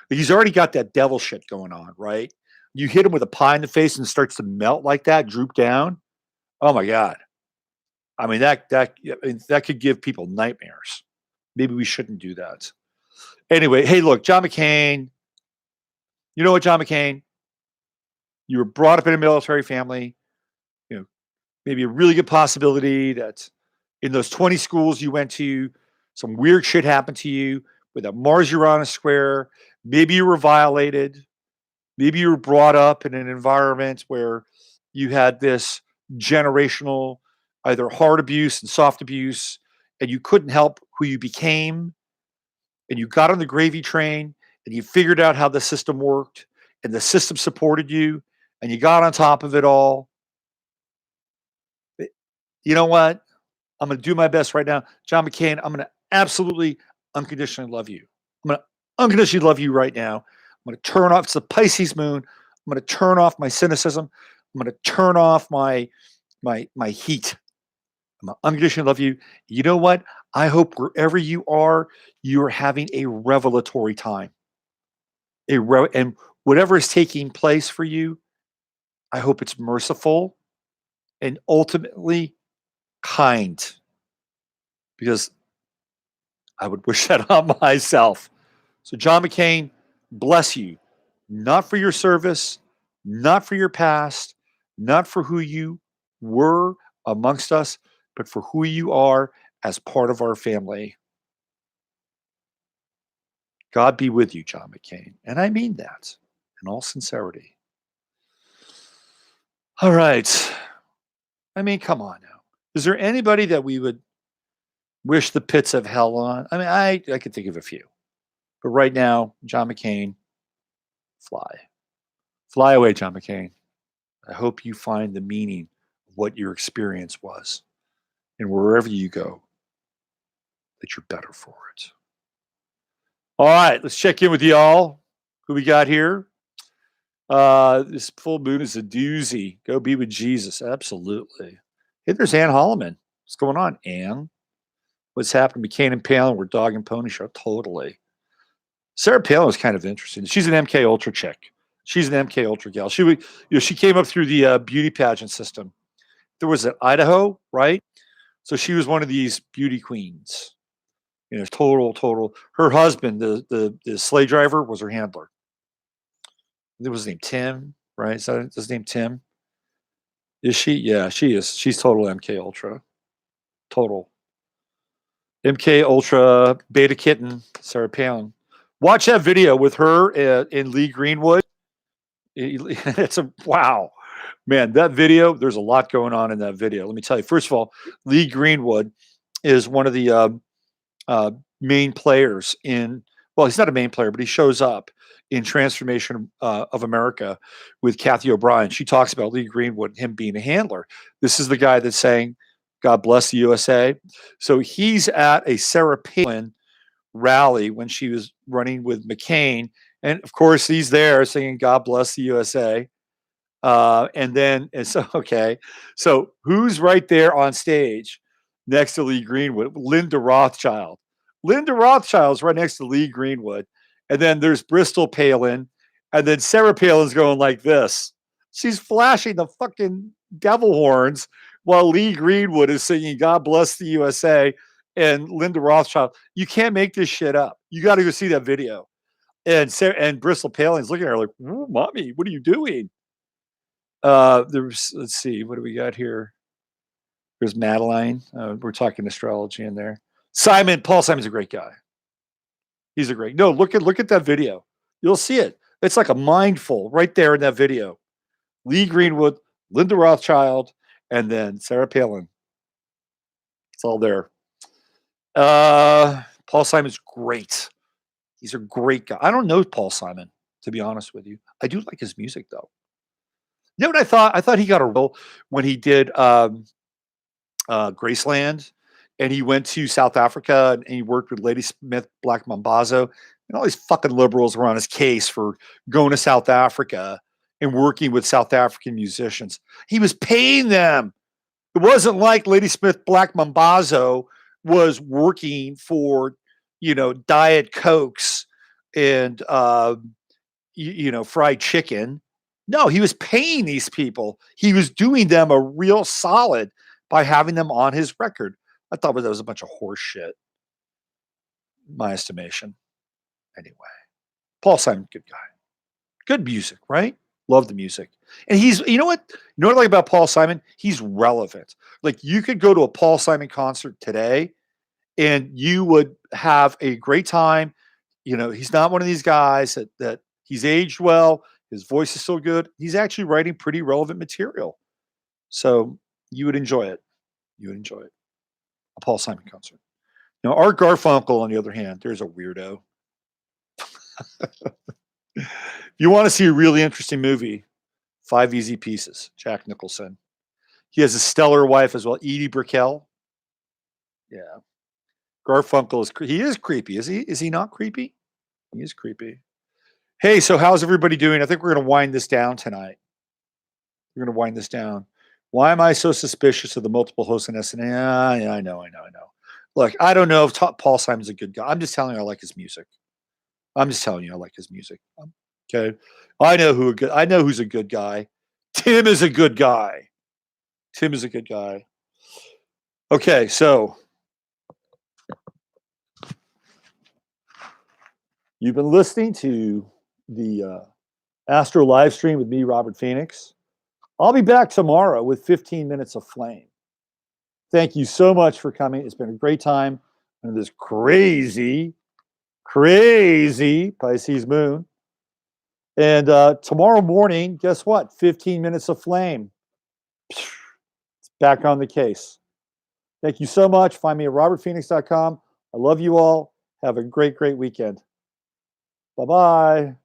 he's already got that devil shit going on, right? You hit him with a pie in the face and it starts to melt like that, droop down. Oh my God. I mean, that could give people nightmares. Maybe we shouldn't do that. Anyway, hey, look, John McCain. You know what, John McCain? You were brought up in a military family. You know, maybe a really good possibility that in those 20 schools you went to, some weird shit happened to you with a Mars-Uranus square. Maybe you were violated. Maybe you were brought up in an environment where you had this generational either hard abuse and soft abuse, and you couldn't help who you became, and you got on the gravy train, and you figured out how the system worked, and the system supported you, and you got on top of it all. You know what? I'm going to do my best right now. John McCain, I'm going to absolutely unconditionally love you. I'm going to unconditionally love you right now. I'm going to turn off, it's the Pisces moon. I'm going to turn off my cynicism. I'm going to turn off my heat. I'm unconditionally love you. You know what? I hope wherever you are having a revelatory time. And whatever is taking place for you, I hope it's merciful and ultimately kind. Because I would wish that on myself. So John McCain, bless you. Not for your service, not for your past, not for who you were amongst us, but for who you are as part of our family. God be with you, John McCain. And I mean that in all sincerity. All right. I mean, come on now. Is there anybody that we would wish the pits of hell on? I mean, I could think of a few. But right now, John McCain, fly. Fly away, John McCain. I hope you find the meaning of what your experience was. And wherever you go, that you're better for it. All right, let's check in with y'all. Who we got here? This full moon is a doozy. Go be with Jesus. Absolutely. Hey, there's Ann Holloman. What's going on, Ann? What's happening? McCain and Palin were dog and pony show. Totally. Sarah Palin was kind of interesting. She's an MK Ultra chick. She's an MK Ultra gal. She came up through the beauty pageant system. There was an Idaho, right? So she was one of these beauty queens. You know, total. Her husband, the sleigh driver, was her handler. It was his name Tim, right? Is that his name Tim? Is she? Yeah, she is. She's total MK Ultra. Total. MK Ultra Beta Kitten, Sarah Palin. Watch that video with her in Lee Greenwood. It's a wow. Man, that video, there's a lot going on in that video. Let me tell you. First of all, Lee Greenwood is one of the main players in, well, he's not a main player, but he shows up in Transformation of America with Kathy O'Brien. She talks about Lee Greenwood and him being a handler. This is the guy that's saying, God bless the USA. So he's at a Sarah Palin rally when she was running with McCain. And of course, he's there singing God Bless the USA. And then, and so, okay. So who's right there on stage next to Lee Greenwood? Linda Rothschild. Linda Rothschild's right next to Lee Greenwood. And then there's Bristol Palin. And then Sarah Palin's going like this. She's flashing the fucking devil horns while Lee Greenwood is singing God Bless the USA and Linda Rothschild. You can't make this shit up. You got to go see that video. And Sarah, and Bristol Palin's looking at her like, "Mommy, what are you doing?" There's, let's see, what do we got here? There's Madeline. We're talking astrology in there. Paul Simon's a great guy. He's a great. No, look at that video. You'll see it. It's like a mindful right there in that video. Lee Greenwood, Linda Rothschild, and then Sarah Palin. It's all there. Paul Simon's great. He's a great guy. I don't know Paul Simon, to be honest with you. I do like his music though. You know what I thought? I thought he got a role when he did Graceland, and he went to South Africa and he worked with Ladysmith Black Mambazo, and all these fucking liberals were on his case for going to South Africa and working with South African musicians. He was paying them. It wasn't like Ladysmith Black Mambazo was working for, Diet Cokes and, fried chicken. No, he was paying these people. He was doing them a real solid by having them on his record. I thought that was a bunch of horse shit, my estimation. Anyway, Paul Simon, good guy. Good music, right? Love the music. And he's, you know what I like about Paul Simon? He's relevant. Like, you could go to a Paul Simon concert today and you would have a great time. He's not one of these guys that he's aged well. His voice is still good. He's actually writing pretty relevant material. So you would enjoy it. You would enjoy it. A Paul Simon concert. Now, Art Garfunkel, on the other hand, there's a weirdo. If you want to see a really interesting movie, 5 Easy Pieces, Jack Nicholson. He has a stellar wife as well, Edie Brickell. Yeah. Garfunkel he is creepy. Is he not creepy? He is creepy. Hey, so how's everybody doing? I think we're going to wind this down tonight. We're going to wind this down. Why am I so suspicious of the multiple hosts in SNA? Yeah, I know. Look, I don't know if Paul Simon's a good guy. I'm just telling you I like his music. Okay. I know who's a good guy. Tim is a good guy. Okay, so you've been listening to the Astro live stream with me, Robert Phoenix. I'll be back tomorrow with 15 minutes of flame. Thank you so much for coming. It's been a great time under this crazy Pisces moon. And tomorrow morning, guess what? 15 minutes of flame. It's back on the case. Thank you so much. Find me at robertphoenix.com. I love you all. Have a great weekend. Bye-bye.